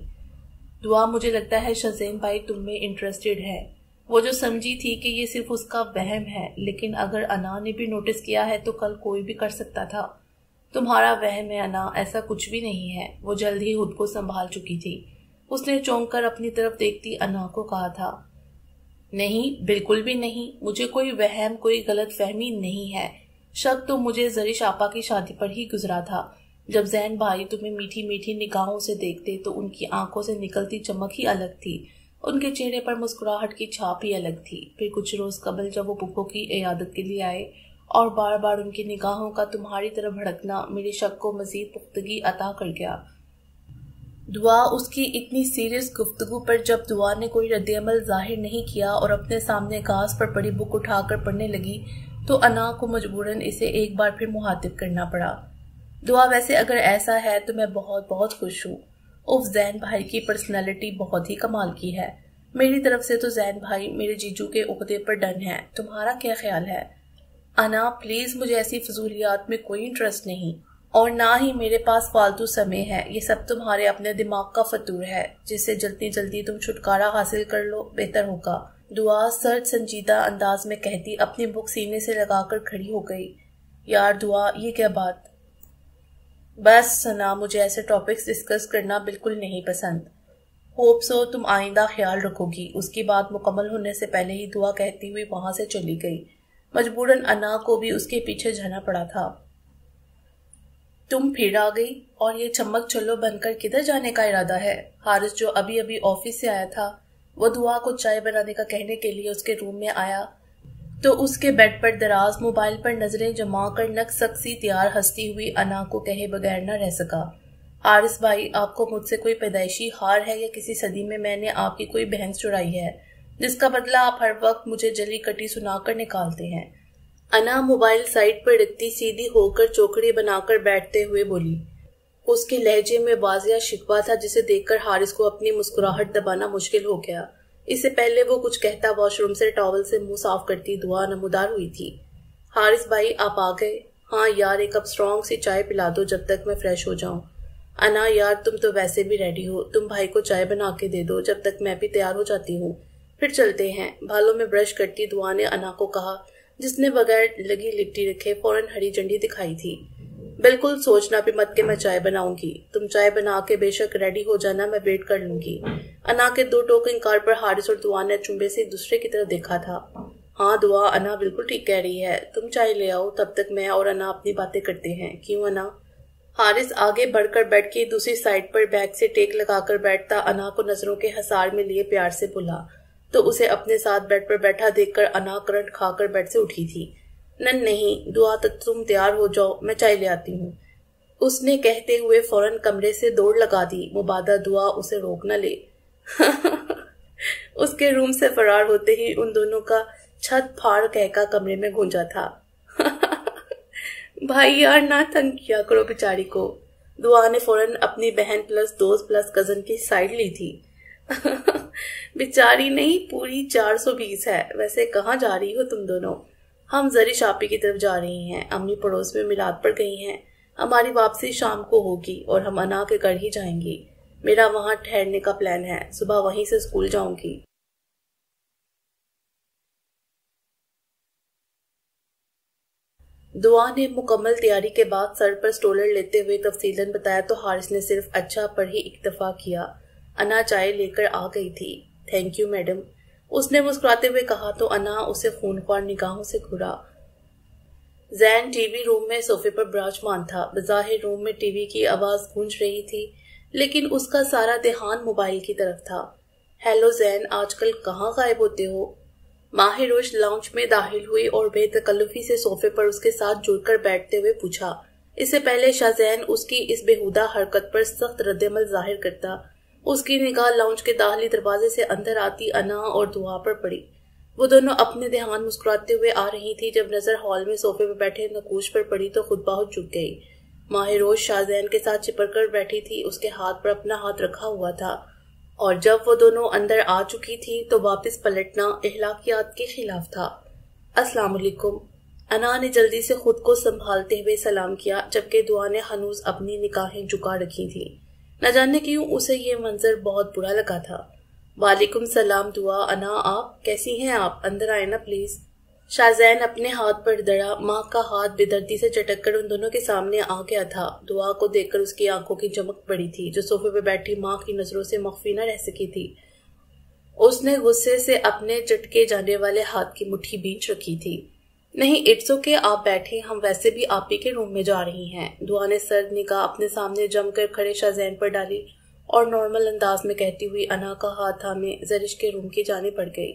دعا، مجھے لگتا ہے شاہزین بھائی تم میں انٹرسٹڈ ہے۔ وہ جو سمجھی تھی کہ یہ صرف اس کا وہم ہے، لیکن اگر انا نے بھی نوٹس کیا ہے تو کل کوئی بھی کر سکتا تھا۔ تمہارا وہم ہے انا، ایسا کچھ بھی نہیں ہے۔ وہ جلد ہی خود کو سنبھال چکی تھی۔ اس نے چونک کر اپنی طرف دیکھتی انا کو کہا تھا، نہیں، بالکل بھی نہیں، مجھے کوئی وہم، کوئی غلط فہمی نہیں ہے۔ شک تو مجھے زرش آپا کی شادی پر ہی گزرا تھا، جب زین بھائی تمہیں میٹھی میٹھی نگاہوں سے دیکھتے تو ان کی آنکھوں سے نکلتی چمک ہی الگ تھی ان کے چہرے پر مسکراہٹ کی چھاپ ہی الگ تھی۔ پھر کچھ روز قبل جب وہ پھپھو کی عیادت کے لیے آئے اور بار بار ان کی نگاہوں کا تمہاری طرف بھڑکنا میرے شک کو مزید پختگی عطا کر گیا۔ دعا اس کی اتنی سیریس گفتگو پر جب دعا نے کوئی رد عمل ظاہر نہیں کیا اور اپنے سامنے کاغذ پر پڑی بک اٹھا کر پڑھنے لگی تو انا کو مجبوراً اسے ایک بار پھر مخاطب کرنا پڑا۔ دعا ویسے اگر ایسا ہے تو میں بہت بہت خوش ہوں۔ زین بھائی کی پرسنالٹی بہت ہی کمال کی ہے۔ میری طرف سے تو زین بھائی میرے جیجو کے عقدے پر ڈن ہے، تمہارا کیا خیال ہے؟ انا پلیز، مجھے ایسی فضولیات میں کوئی انٹرسٹ نہیں اور نہ ہی میرے پاس فالتو سمے ہے۔ یہ سب تمہارے اپنے دماغ کا فطور ہے جس سے جلدی جلدی تم چھٹکارا حاصل کر لو، بہتر ہوگا۔ دعا سرد سنجیدہ انداز میں کہتی اپنی بک سینے سے لگا کر کھڑی ہو گئی۔ یار دعا، یہ کیا بات؟ بس ثنا، مجھے ایسے ٹاپکس ڈسکس کرنا بالکل نہیں پسند۔ ہوپ سو تم آئندہ خیال رکھو گی۔ اس کی بات مکمل ہونے سے پہلے ہی دعا کہتی ہوئی وہاں سے چلی گئی۔ مجبوراً انا کو بھی اس کے پیچھے جانا پڑا تھا۔ تم پھر آ گئی اور یہ چمک چلو بن کر کدھر جانے کا ارادہ ہے؟ حارث جو ابھی ابھی آفس سے آیا تھا وہ دعا کو چائے بنانے کا کہنے کے لیے اس کے روم میں آیا تو اس کے بیڈ پر دراز موبائل پر نظریں جما کر نک سکسی تیار ہنستی ہوئی انا کو کہے بغیر نہ رہ سکا۔ حارث بھائی، آپ کو مجھ سے کوئی پیدائشی ہار ہے یا کسی صدی میں نے آپ کی کوئی بہن چرائی ہے جس کا بدلہ آپ ہر وقت مجھے جلی کٹی سنا کر نکالتے ہیں؟ انا موبائل سائٹ پر رکھتی سیدھی ہو کر چوکڑی بنا کر بیٹھتے ہوئے بولی۔ اس کے لہجے میں واضح شکوہ تھا جسے دیکھ کر حارث کو اپنی مسکراہٹ دبانا مشکل ہو گیا۔ اس سے پہلے وہ کچھ کہتا واش روم سے ٹاول سے منہ صاف کرتی دعا نمودار ہوئی تھی۔ حارث بھائی، آپ آ گئے؟ ہاں یار، ایک کپ سٹرونگ سی چائے پلا دو جب تک میں فریش ہو جاؤں۔ انا یار، تم تو ویسے بھی ریڈی ہو، تم بھائی کو چائے بنا کے دے دو جب تک میں بھی تیار ہو جاتی ہوں، پھر چلتے ہیں۔ بالوں میں برش کرتی دعا نے انا کو کہا جس نے بغیر لگی لپٹی رکھے فوراً ہری جھنڈی دکھائی تھی۔ بالکل سوچنا بھی مت کہ میں چائے بناؤں گی، تم چائے بنا کے بے شک ریڈی ہو جانا، میں ویٹ کر لوں گی۔ انا کے دو ٹوک انکار پر حارث اور دعا نے چنبے سے دوسرے کی طرف دیکھا تھا۔ ہاں دعا، انا بالکل ٹھیک کہہ رہی ہے، تم چائے لے آؤ، تب تک میں اور انا اپنی باتیں کرتے ہیں، کیوں انا؟ حارث آگے بڑھ کر بیٹھ کے دوسری سائڈ پر بیگ سے ٹیک لگا کر بیٹھتا انا کو نظروں کے حصار میں لیے پیار سے بولا تو اسے اپنے ساتھ بیڈ پر بیٹھا دیکھ کر انا کرنٹ کھا کر بیڈ سے اٹھی تھی۔ نہیں دعا، تک تم تیار ہو جاؤ، میں چائے لے آتی ہوں، اس نے کہتے ہوئے فوراً کمرے سے دوڑ لگا دی، مبادہ دعا اسے روک نہ لے۔ اس کے روم سے فرار ہوتے ہی ان دونوں کا چھت پھاڑ کہکا کمرے میں گونجا تھا۔ بھائی یار، نہ تنگ کیا کرو بیچاری کو۔ دعا نے فوراً اپنی بہن پلس دوست پلس کزن کی سائڈ لی تھی۔ بیچاری نہیں، پوری 420 ہے۔ ویسے کہاں جا رہی ہو تم دونوں؟ ہم زری شاپی کی طرف جا رہی ہیں، امی پڑوس میں میلاد پر گئی ہیں، ہماری واپسی شام کو ہوگی اور ہم انا کے گھر ہی جائیں گی۔ میرا وہاں ٹھہرنے کا پلان ہے، صبح وہیں سے اسکول جاؤں گی۔ دعا نے مکمل تیاری کے بعد سر پر سٹولر لیتے ہوئے تفصیلاً بتایا تو حارث نے صرف اچھا پر ہی اکتفا کیا۔ انا چائے لے کر آ گئی تھی۔ تھینک یو میڈم، اس نے مسکراتے ہوئے کہا تو انا اسے خونخوار نگاہوں سے گھورا۔ زین ٹی وی روم میں صوفے پر براجمان تھا۔ بظاہر روم میں ٹی وی کی آواز گونج رہی تھی لیکن اس کا سارا دھیان موبائل کی طرف تھا۔ ہیلو زین، آج کل کہاں غائب ہوتے ہو؟ ماہروش لاؤنج میں داخل ہوئی اور بے تکلفی سے صوفے پر اس کے ساتھ جڑ کر بیٹھتے ہوئے پوچھا۔ اس سے پہلے شاہزین اس کی اس بےہودہ حرکت پر سخت رد عمل ظاہر کرتا، اس کی نگاہ لاؤنج کے داخلی دروازے سے اندر آتی انا اور دعا پر پڑی۔ وہ دونوں اپنے دھیان مسکراتے ہوئے آ رہی تھی۔ جب نظر ہال میں صوفے پر بیٹھے نقوش پر پڑی تو خود بہت جھک گئی۔ ماہروش شاہزین کے ساتھ چپک کر بیٹھی تھی، اس کے ہاتھ پر اپنا ہاتھ رکھا ہوا تھا اور جب وہ دونوں اندر آ چکی تھی تو واپس پلٹنا اخلاقیات کے خلاف تھا۔ السلام علیکم، انا نے جلدی سے خود کو سنبھالتے ہوئے سلام کیا جبکہ دعا نے ہنوز اپنی نگاہیں جھکا رکھی تھی۔ نہ جانے کیوں اسے یہ منظر بہت برا لگا تھا۔ وعلیکم السلام دعا، انا آپ کیسی ہیں؟ آپ اندر آئے نا پلیز۔ شاہزین اپنے ہاتھ پر دڑا، ماں کا ہاتھ بے دردی سے چٹک کر ان دونوں کے سامنے آ گیا تھا۔ دعا کو دیکھ کر اس کی آنکھوں کی چمک پڑی تھی جو صوفے پہ بیٹھی ماں کی نظروں سے مخفی نہ رہ سکی تھی۔ اس نے غصے سے اپنے چٹکے جانے والے ہاتھ کی مٹھی بیچ رکھی تھی۔ نہیں اٹس اوکے، آپ بیٹھیں، ہم ویسے بھی آپ ہی کے روم میں جا رہی ہیں۔ دعا نے سرد نگاہ اپنے سامنے جم کر کھڑے شاہزین پر ڈالی اور نارمل انداز میں کہتی ہوئی انا کا ہاتھ تھامے زرش کے روم کی جانب بڑھ گئی۔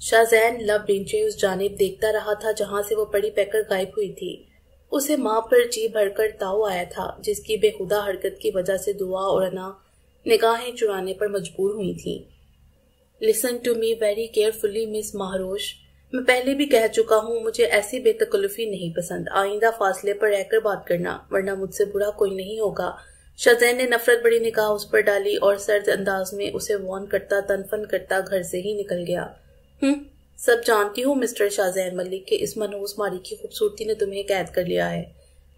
شاذین لب بینچے اس جانب دیکھتا رہا تھا جہاں سے وہ پڑی پیک کر غائب ہوئی تھی۔ اسے ماں پر جی بھر کر تاؤ آیا تھا، جس کی بے خودہ حرکت کی وجہ سے دعا اور انا نگاہیں چرانے پر مجبور ہوئی تھی۔ Listen to me very carefully miss Mehrosh, میں پہلے بھی کہہ چکا ہوں مجھے ایسی بے تکلفی نہیں پسند۔ آئندہ فاصلے پر رہ کر بات کرنا، ورنہ مجھ سے برا کوئی نہیں ہوگا۔ شاذین نے نفرت بڑی نگاہ اس پر ڈالی اور سرد انداز میں اسے وارن کرتا تنفن کرتا گھر سے ہی نکل گیا۔ سب جانتی ہوں مسٹر شاذین ملک کہ اس منحوس ماری کی خوبصورتی نے تمہیں قید کر لیا ہے،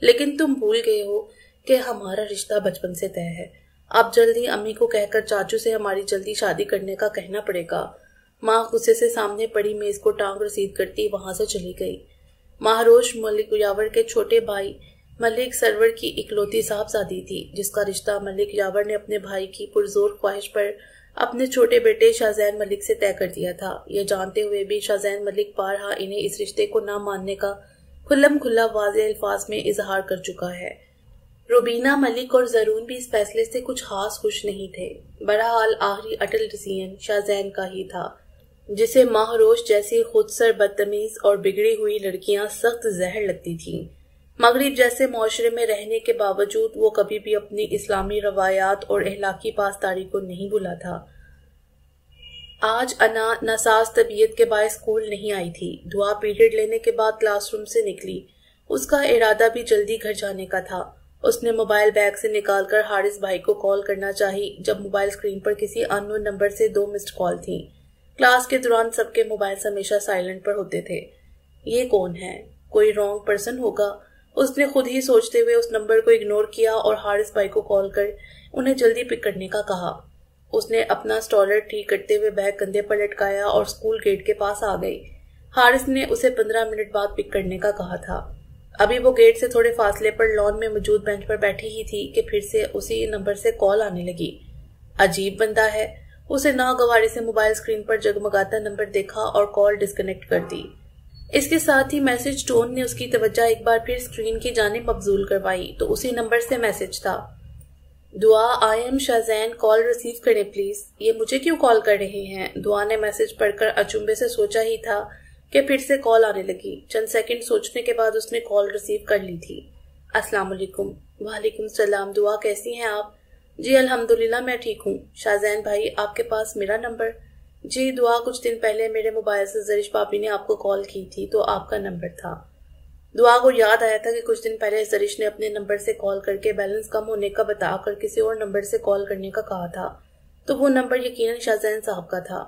لیکن تم بھول گئے ہو کہ ہمارا رشتہ بچپن سے طے ہے۔ اب جلدی امی کو کہہ کر چاچو سے ہماری جلدی شادی کرنے کا کہنا پڑے گا۔ ماں غصے سے سامنے پڑی میز کو ٹانگ رسید کرتی وہاں سے چلی گئی۔ مہروش ملک یاور کے چھوٹے بھائی ملک سرور کی اکلوتی صاحبزادی تھی، جس کا رشتہ ملک یاور نے اپنے بھائی کی پرزور خواہش پر اپنے چھوٹے بیٹے شاذین ملک سے طے کر دیا تھا۔ یہ جانتے ہوئے بھی شاذین ملک بارہا انہیں اس رشتے کو نہ ماننے کا کھلم کھلا واضح الفاظ میں اظہار کر چکا ہے۔ روبینہ ملک اور زرون بھی اس فیصلے سے کچھ خاص خوش نہیں تھے۔ بہرحال آخری اٹل ڈیسیژن شاذین کا ہی تھا، جسے مہروش جیسی خود سر بدتمیز اور بگڑی ہوئی لڑکیاں سخت زہر لگتی تھیں۔ مغرب جیسے معاشرے میں رہنے کے باوجود وہ کبھی بھی اپنی اسلامی روایات اور اخلاقی پاسداری کو نہیں بھولا تھا۔ آج انا ناساز طبیعت کے باعث اسکول نہیں آئی تھی۔ دعا پیریڈ لینے کے بعد کلاس روم سے نکلی۔ اس کا ارادہ بھی جلدی گھر جانے کا تھا۔ اس نے موبائل بیگ سے نکال کر حارث بھائی کو کال کرنا چاہی، جب موبائل اسکرین پر کسی ان نون نمبر سے 2 مسڈ کال تھیں۔ کلاس کے دوران سب کے موبائل ہمیشہ سائلنٹ پر ہوتے تھے۔ یہ کون ہے؟ کوئی رانگ پرسن ہوگا؟ اس نے خود ہی سوچتے ہوئے اس نمبر کو اگنور کیا اور حارث بھائی کو کال کر انہیں جلدی پک کرنے کا کہا۔ اس نے اپنا سٹالر ٹھیک کرتے ہوئے بیگ کندھے پر لٹکایا اور اسکول گیٹ کے پاس آ گئی۔ حارث نے اسے 15 منٹ بعد پک کرنے کا کہا تھا۔ ابھی وہ گیٹ سے تھوڑے فاصلے پر لان میں موجود بینچ پر بیٹھی ہی تھی کہ پھر سے اسی نمبر سے کال آنے لگی۔ عجیب بندہ ہے، اسے ناگواری سے موبائل اسکرین پر جگمگاتا نمبر دیکھا اور کال ڈسکنیکٹ کر دی۔ اس کے ساتھ ہی میسج ٹون نے اس کی توجہ ایک بار پھر اسکرین کی جانب مبذول کروائی تو اسی نمبر سے میسج تھا۔ دعا آئی ایم شاذین، کال ریسیو کریں پلیز۔ یہ مجھے کیوں کال کر رہے ہیں؟ دعا نے میسج پڑھ کر اچنبے سے سوچا ہی تھا کہ پھر سے کال آنے لگی۔ چند سیکنڈ سوچنے کے بعد اس نے کال ریسیو کر لی تھی۔ السلام علیکم۔ وعلیکم السلام، دعا کیسی ہیں آپ؟ جی الحمدللہ میں ٹھیک ہوں۔ شاذین بھائی آپ کے پاس میرا نمبر؟ جی دعا کچھ دن پہلے میرے موبائل سے زرش بابی نے آپ کو کال کی تھی تو آپ کا نمبر تھا۔ دعا کو یاد آیا تھا کہ کچھ دن پہلے زرش نے اپنے نمبر سے کال کر کے بیلنس کم ہونے کا بتا کر کسی اور نمبر سے کال کرنے کا کہا تھا، تو وہ نمبر یقیناً شاذین صاحب کا تھا۔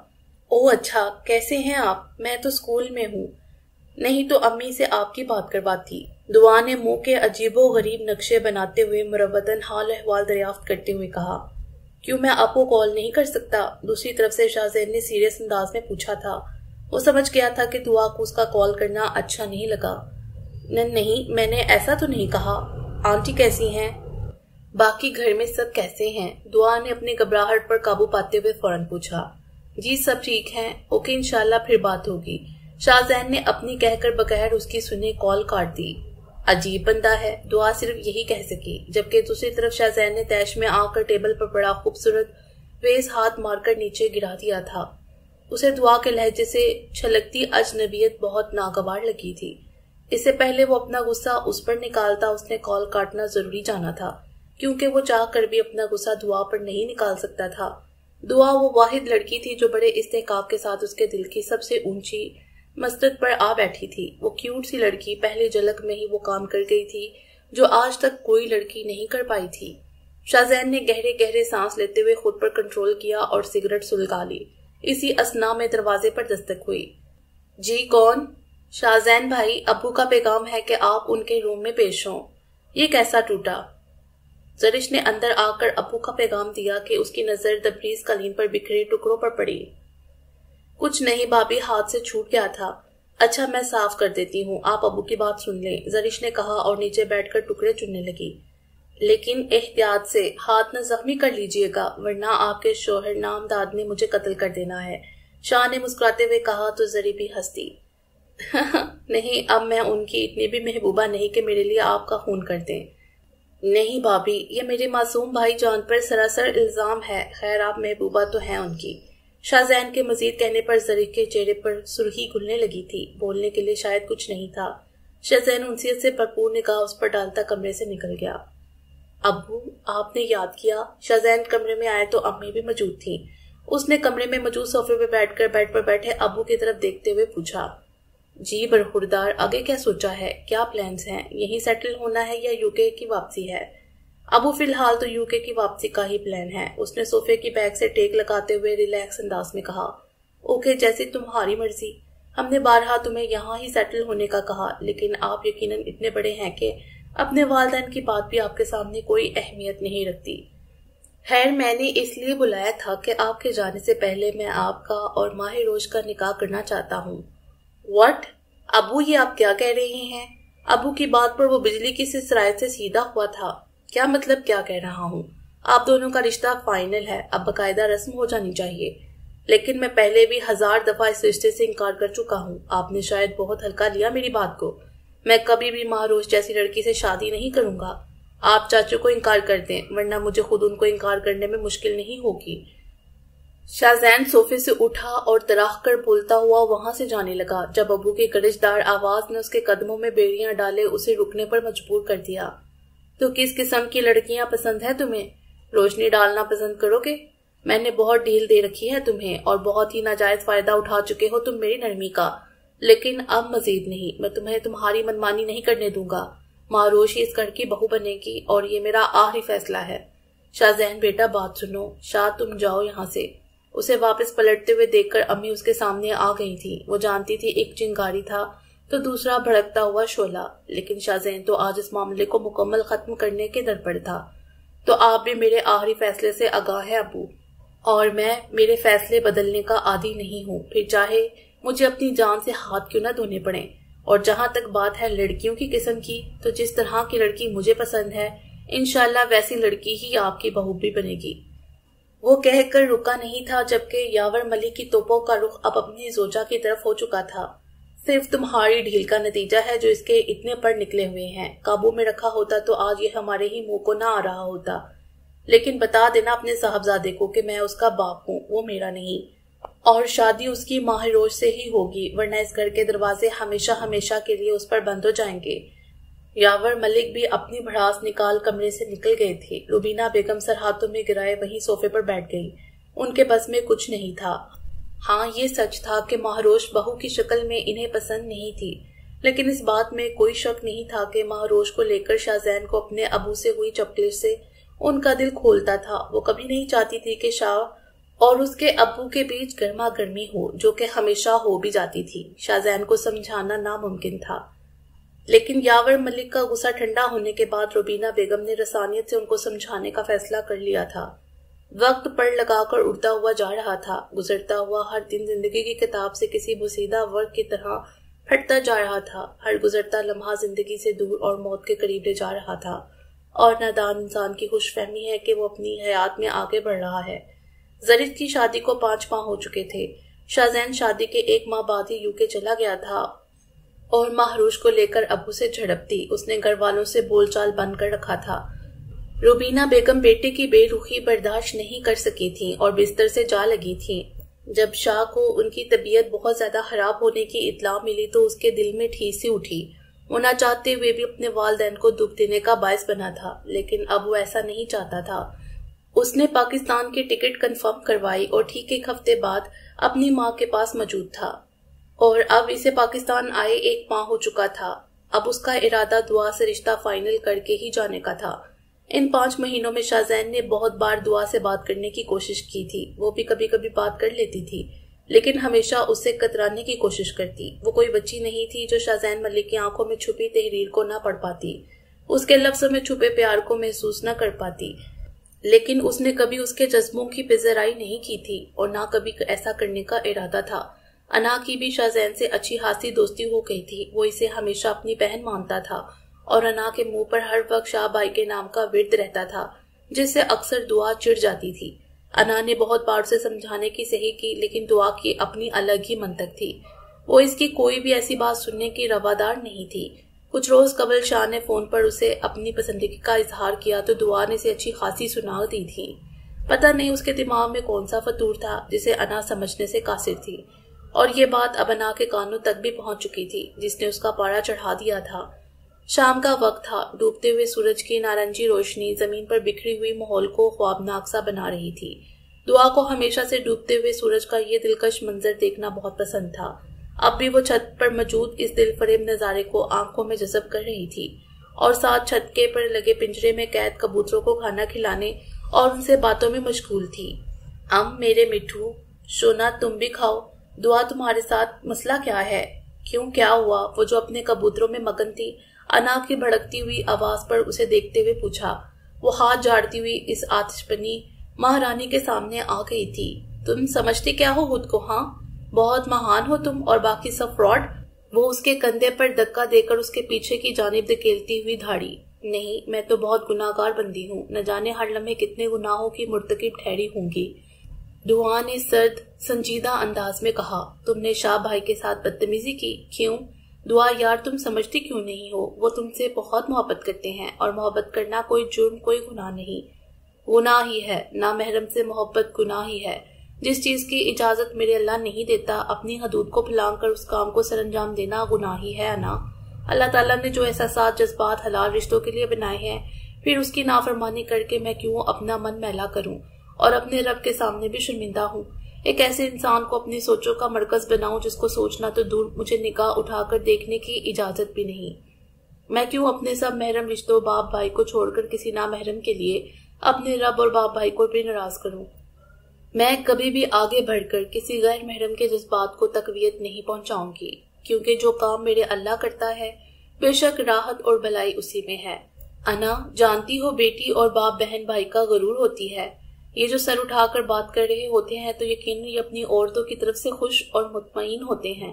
اوہ اچھا، کیسے ہیں آپ؟ میں تو اسکول میں ہوں۔ نہیں تو امی سے آپ کی بات کرواتی۔ دعا نے منہ کے عجیب و غریب نقشے بناتے ہوئے مروتاً حال احوال دریافت کرتے ہوئے کہا۔ کیوں میں آپ کو کال نہیں کر سکتا؟ دوسری طرف سے شاذین نے سیریس انداز میں پوچھا تھا۔ وہ سمجھ گیا تھا کہ دعا کو اس کا کال کرنا اچھا نہیں لگا۔ نہیں، میں نے ایسا تو نہیں کہا۔ آنٹی کیسی ہیں؟ باقی گھر میں سب کیسے ہیں؟ دعا نے اپنی گھبراہٹ پر قابو پاتے ہوئے فوراً پوچھا۔ جی سب ٹھیک ہیں، اوکے انشاءاللہ پھر بات ہوگی۔ شاذین نے اپنی کہہ کر بغیر اس کی سنے کال کاٹ دی۔ عجیب بندہ ہے، دعا صرف یہی کہہ سکی، جبکہ دوسری طرف شاذین نے تیش میں آ کر ٹیبل پر بڑا خوبصورت ویز ہاتھ مار کر نیچے گرا دیا تھا۔ اسے دعا کے لہجے سے چھلکتی اجنبیت بہت ناگوار لگی تھی۔ اس سے پہلے وہ اپنا غصہ اس پر نکالتا اس نے کال کاٹنا ضروری جانا تھا، کیونکہ وہ چاہ کر بھی اپنا غصہ دعا پر نہیں نکال سکتا تھا۔ دعا وہ واحد لڑکی تھی جو بڑے استحقاق کے ساتھ اس کے دل کی سب سے اونچی مستد پر آ بیٹھی تھی۔ وہ کیوٹ سی لڑکی پہلے جھلک میں ہی وہ کام کر گئی تھی جو آج تک کوئی لڑکی نہیں کر پائی تھی۔ شاذین نے گہرے گہرے سانس لیتے ہوئے خود پر کنٹرول کیا اور سگریٹ سلگا لی۔ اسی اثنا میں دروازے پر دستک ہوئی۔ جی کون؟ شاذین بھائی، ابو کا پیغام ہے کہ آپ ان کے روم میں پیش ہوں۔ یہ کیسا ٹوٹا؟ زرش نے اندر آ کر ابو کا پیغام دیا کہ اس کی نظر دبریز قالین پر بکھرے ٹکڑوں پر پڑی۔ کچھ نہیں بھابی، ہاتھ سے چھوٹ گیا تھا۔ اچھا میں صاف کر دیتی ہوں، آپ ابو کی بات سن لیں، زرش نے کہا اور نیچے بیٹھ کر ٹکڑے چننے لگی۔ لیکن احتیاط سے، ہاتھ نہ زخمی کر لیجئے گا، ورنہ آپ کے شوہر نامداد نے مجھے قتل کر دینا ہے، شاہ نے مسکراتے ہوئے کہا تو زری بھی ہنس دی۔ نہیں، اب میں ان کی اتنی بھی محبوبہ نہیں کہ میرے لیے آپ کا خون کر دیں۔ نہیں بھابھی، یہ میرے معصوم بھائی جان پر سراسر الزام ہے، خیر آپ محبوبہ تو ہیں ان کی۔ شاہزین کے مزید کہنے پر ظریف کے چہرے پر سرخی گھلنے لگی تھی، بولنے کے لیے شاید کچھ نہیں تھا۔ شاہزین انسیت سے بھرپور نگاہ اس پر ڈالتا کمرے سے نکل گیا۔ ابو، آپ نے یاد کیا؟ شاہزین کمرے میں آئے تو امی بھی موجود تھیں۔ اس نے کمرے میں موجود صوفے پہ بیٹھ کر بیڈ پر بیٹھے ابو کی طرف دیکھتے ہوئے پوچھا۔ جی برخوردار، آگے کیا سوچا ہے؟ کیا پلانز ہیں؟ یہیں سیٹل ہونا ہے یا یو کے کی واپسی ہے؟ ابو فی الحال تو یو کے کی واپسی کا ہی پلان ہے، اس نے صوفے کی بیک سے ٹیک لگاتے ہوئے ریلیکس انداز میں کہا۔ اوکے، جیسے تمہاری مرضی۔ ہم نے بارہا تمہیں یہاں ہی سیٹل ہونے کا کہا، لیکن آپ یقیناً اتنے بڑے ہیں کہ اپنے والدین کی بات بھی آپ کے سامنے کوئی اہمیت نہیں رکھتی۔ خیر، میں نے اس لیے بلایا تھا کہ آپ کے جانے سے پہلے میں آپ کا اور ماہ روز کا نکاح کرنا چاہتا ہوں۔ واٹ؟ ابو، یہ آپ کیا کہہ رہے ہیں؟ ابو کی بات پر وہ بجلی کی سی سرائط سے سیدھا ہوا تھا۔ کیا مطلب کیا کہہ رہا ہوں؟ آپ دونوں کا رشتہ فائنل ہے، اب باقاعدہ رسم ہو جانی چاہیے، لیکن میں پہلے بھی 1000 دفعہ اس رشتے سے انکار کر چکا ہوں۔ آپ نے شاید بہت ہلکا لیا میری بات کو۔ میں کبھی بھی مہروش جیسی لڑکی سے شادی نہیں کروں گا۔ آپ چاچو کو انکار کر دیں، ورنہ مجھے خود ان کو انکار کرنے میں مشکل نہیں ہوگی۔ شاہزین صوفے سے اٹھا اور تراح کر بولتا ہوا وہاں سے جانے لگا، جب ابو کی گرجدار آواز نے اس کے قدموں میں بیڑیاں ڈالے اسے رکنے پر مجبور کر دیا۔ تو کس قسم کی لڑکیاں پسند ہیں تمہیں؟ روشنی ڈالنا پسند کرو گے؟ میں نے بہت ڈھیل دے رکھی ہے تمہیں اور بہت ہی ناجائز فائدہ اٹھا چکے ہو تم میری نرمی کا، لیکن اب مزید نہیں۔ میں تمہیں تمہاری منمانی نہیں کرنے دوں گا۔ مہروش اس گھر کی بہو بنے گی اور یہ میرا آخری فیصلہ ہے۔ شاہزین بیٹا بات سنو، شاہ تم جاؤ یہاں سے۔ اسے واپس پلٹتے ہوئے دیکھ کر امی اس کے سامنے آ گئی تھی۔ وہ جانتی تھی ایک چنگاری تھا تو دوسرا بھڑکتا ہوا شعلہ، لیکن شاہزین تو آج اس معاملے کو مکمل ختم کرنے کے در پر تھا۔ تو آپ بھی میرے آخری فیصلے سے آگاہ ہے ابو، اور میں میرے فیصلے بدلنے کا عادی نہیں ہوں، پھر چاہے مجھے اپنی جان سے ہاتھ کیوں نہ دھونے پڑیں۔ اور جہاں تک بات ہے لڑکیوں کی قسم کی، تو جس طرح کی لڑکی مجھے پسند ہے انشاءاللہ ویسی لڑکی ہی آپ کی بہو بھی بنے گی۔ وہ کہہ کر رکا نہیں تھا جبکہ یاور ملک کی توپوں کا رخ اب اپنی زوجہ کی طرف ہو چکا تھا۔ صرف تمہاری ڈھیل کا نتیجہ ہے جو اس کے اتنے پر نکلے ہوئے ہیں۔ قابو میں رکھا ہوتا تو آج یہ ہمارے ہی منہ کو نہ آ رہا ہوتا۔ لیکن بتا دینا اپنے صاحبزادے کو کہ میں اس کا باپ ہوں، وہ میرا نہیں، اور شادی اس کی ماہ روز سے ہی ہوگی، ورنہ اس گھر کے دروازے ہمیشہ ہمیشہ کے لیے اس پر بند ہو جائیں گے۔ یاور ملک بھی اپنی بھڑاس نکال کمرے سے نکل گئے تھے۔ روبینہ بیگم سر ہاتھوں میں گرائے وہیں صوفے پر بیٹھ گئی۔ ان کے بس میں کچھ نہیں تھا۔ ہاں، یہ سچ تھا کہ مہروش بہو کی شکل میں انہیں پسند نہیں تھی، لیکن اس بات میں کوئی شک نہیں تھا کہ مہروش کو لے کر شاہزین کو اپنے ابو سے ہوئی چپکش سے ان کا دل کھولتا تھا۔ وہ کبھی نہیں چاہتی تھی کہ شاہ اور اس کے ابو کے بیچ گرما گرمی ہو، جو کہ ہمیشہ ہو بھی جاتی تھی۔ شاہزین کو سمجھانا ناممکن تھا، لیکن یاور ملک کا غصہ ٹھنڈا ہونے کے بعد روبینہ بیگم نے رسانیت سے ان کو سمجھانے کا فیصلہ کر لیا تھا۔ وقت پڑ لگا کر اڑتا ہوا جا رہا تھا، گزرتا ہوا ہر دن زندگی کی کتاب سے کسی بوسیدہ ورق کی طرح پھٹتا جا رہا تھا۔ ہر گزرتا لمحہ زندگی سے دور اور موت کے قریب لے جا رہا تھا، اور نادان انسان کی خوش فہمی ہے کہ وہ اپنی حیات میں آگے بڑھ رہا ہے۔ زرید کی شادی کو 5 ماہ ہو چکے تھے۔ شاہزین شادی کے 1 ماہ بعد ہی UK چلا گیا تھا اور مہروش کو لے کر ابو سے جھڑپتی۔ اس نے گھر والوں سے بول چال بند کر رکھا تھا۔ روبینہ بیگم بیٹے کی بے رخی برداشت نہیں کر سکی تھیں اور بستر سے جا لگی تھیں۔ جب شاہ کو ان کی طبیعت بہت زیادہ خراب ہونے کی اطلاع ملی تو اس کے دل میں ٹھیس سی اٹھی۔ وہ نہ چاہتے ہوئے بھی اپنے والدین کو دکھ دینے کا باعث بنا تھا، لیکن اب وہ ایسا نہیں چاہتا تھا۔ اس نے پاکستان کی ٹکٹ کنفرم کروائی اور ٹھیک 1 ہفتے بعد اپنی ماں کے پاس موجود تھا، اور اب اسے پاکستان آئے 1 ماہ ہو چکا تھا۔ اب اس کا ارادہ دعا سے رشتہ فائنل کر کے ہی جانے کا تھا۔ ان 5 مہینوں میں شاہزین نے بہت بار دعا سے بات کرنے کی کوشش کی تھی۔ وہ بھی کبھی کبھی بات کر لیتی تھی، لیکن ہمیشہ اس سے کترانے کی کوشش کرتی۔ وہ کوئی بچی نہیں تھی جو شاہزین ملک کی آنکھوں میں چھپی تحریر کو نہ پڑھ پاتی، اس کے لفظوں میں چھپے پیار کو محسوس نہ کر پاتی، لیکن اس نے کبھی اس کے جذبوں کی پذیرائی نہیں کی تھی اور نہ کبھی ایسا کرنے کا ارادہ تھا۔ انا کی بھی شاہزین سے اچھی خاصی دوستی ہو گئی تھی۔ وہ اسے ہمیشہ اپنی بہن مانتا تھا اور انا کے منہ پر ہر وقت شاہ بھائی کے نام کا ورد رہتا تھا، جس سے اکثر دعا چڑ جاتی تھی۔ انا نے بہت بار اسے سمجھانے کی صحیح کی، لیکن دعا کی اپنی الگ ہی منطق تھی۔ وہ اس کی کوئی بھی ایسی بات سننے کی روادار نہیں تھی۔ کچھ روز قبل شاہ نے فون پر اسے اپنی پسندیدگی کا اظہار کیا تو دعا نے اسے اچھی خاصی سنا دی تھی۔ پتہ نہیں اس کے دماغ میں کون سا فطور تھا جسے انا سمجھنے سے قاصر تھی، اور یہ بات اب انا کے کانوں تک بھی پہنچ چکی تھی جس نے اس کا پارا چڑھا دیا تھا۔ شام کا وقت تھا، ڈوبتے ہوئے سورج کی نارنجی روشنی زمین پر بکھری ہوئی ماحول کو خوابناک سا بنا رہی تھی۔ دعا کو ہمیشہ سے ڈوبتے ہوئے سورج کا یہ دلکش منظر دیکھنا بہت پسند تھا۔ اب بھی وہ چھت پر موجود اس دل فریب نظارے کو آنکھوں میں جذب کر رہی تھی، اور ساتھ چھت کے پر لگے پنجرے میں قید کبوتروں کو کھانا کھلانے اور ان سے باتوں میں مشغول تھی۔ میرے مٹھو، شونا تم بھی کھاؤ۔ دعا تمہارے ساتھ مسئلہ کیا ہے؟ کیوں، کیا ہوا؟ وہ جو اپنے کبوتروں میں مگن تھی، انا کی بھڑکتی ہوئی آواز پر اسے دیکھتے ہوئے پوچھا۔ وہ ہاتھ جھاڑتی ہوئی اس آتش بنی مہارانی کے سامنے آ گئی تھی۔ تم سمجھتے کیا ہو خود کو؟ ہاں، بہت مہان ہو تم اور باقی سب فراڈ۔ وہ اس کے کندھے پر دھکا دے کر اس کے پیچھے کی جانب دھکیلتی ہوئی دھاڑی۔ نہیں، میں تو بہت گناہگار بندی ہوں، نہ جانے ہر لمحے کتنے گناہوں کی مرتکب ٹھہری ہوں گی۔ دعا نے سرد سنجیدہ انداز میں کہا۔ تم نے شاہ بھائی کے ساتھ بدتمیزی کی؟ کیوں؟ دعا یار، تم سمجھتی کیوں نہیں ہو؟ وہ تم سے بہت محبت کرتے ہیں، اور محبت کرنا کوئی جرم، کوئی گناہ نہیں۔ گناہ ہی ہے، نامحرم سے محبت گناہ ہی ہے۔ جس چیز کی اجازت میرے اللہ نہیں دیتا، اپنی حدود کو پھلانگ کر اس کام کو سر انجام دینا گناہ ہی ہے انا۔ اللہ تعالیٰ نے جو احساسات، جذبات حلال رشتوں کے لیے بنائے ہیں، پھر اس کی نافرمانی کر کے میں کیوں اپنا من میلا کروں اور اپنے رب کے سامنے بھی شرمندہ ہوں؟ ایک ایسے انسان کو اپنی سوچوں کا مرکز بناؤں جس کو سوچنا تو دور، مجھے نگاہ اٹھا کر دیکھنے کی اجازت بھی نہیں۔ میں کیوں اپنے سب محرم رشتوں، باپ بھائی کو چھوڑ کر کسی نامحرم کے لیے اپنے رب اور باپ بھائی کو بھی ناراض کروں؟ میں کبھی بھی آگے بڑھ کر کسی غیر محرم کے جذبات کو تقویت نہیں پہنچاؤں گی، کیونکہ جو کام میرے اللہ کرتا ہے بے شک راحت اور بھلائی اسی میں ہے۔ انا، جانتی ہو بیٹی اور باپ بہن بھائی کا غرور ہوتی ہے۔ یہ جو سر اٹھا کر بات کر رہے ہوتے ہیں تو یقیناً یہ اپنی عورتوں کی طرف سے خوش اور مطمئن ہوتے ہیں۔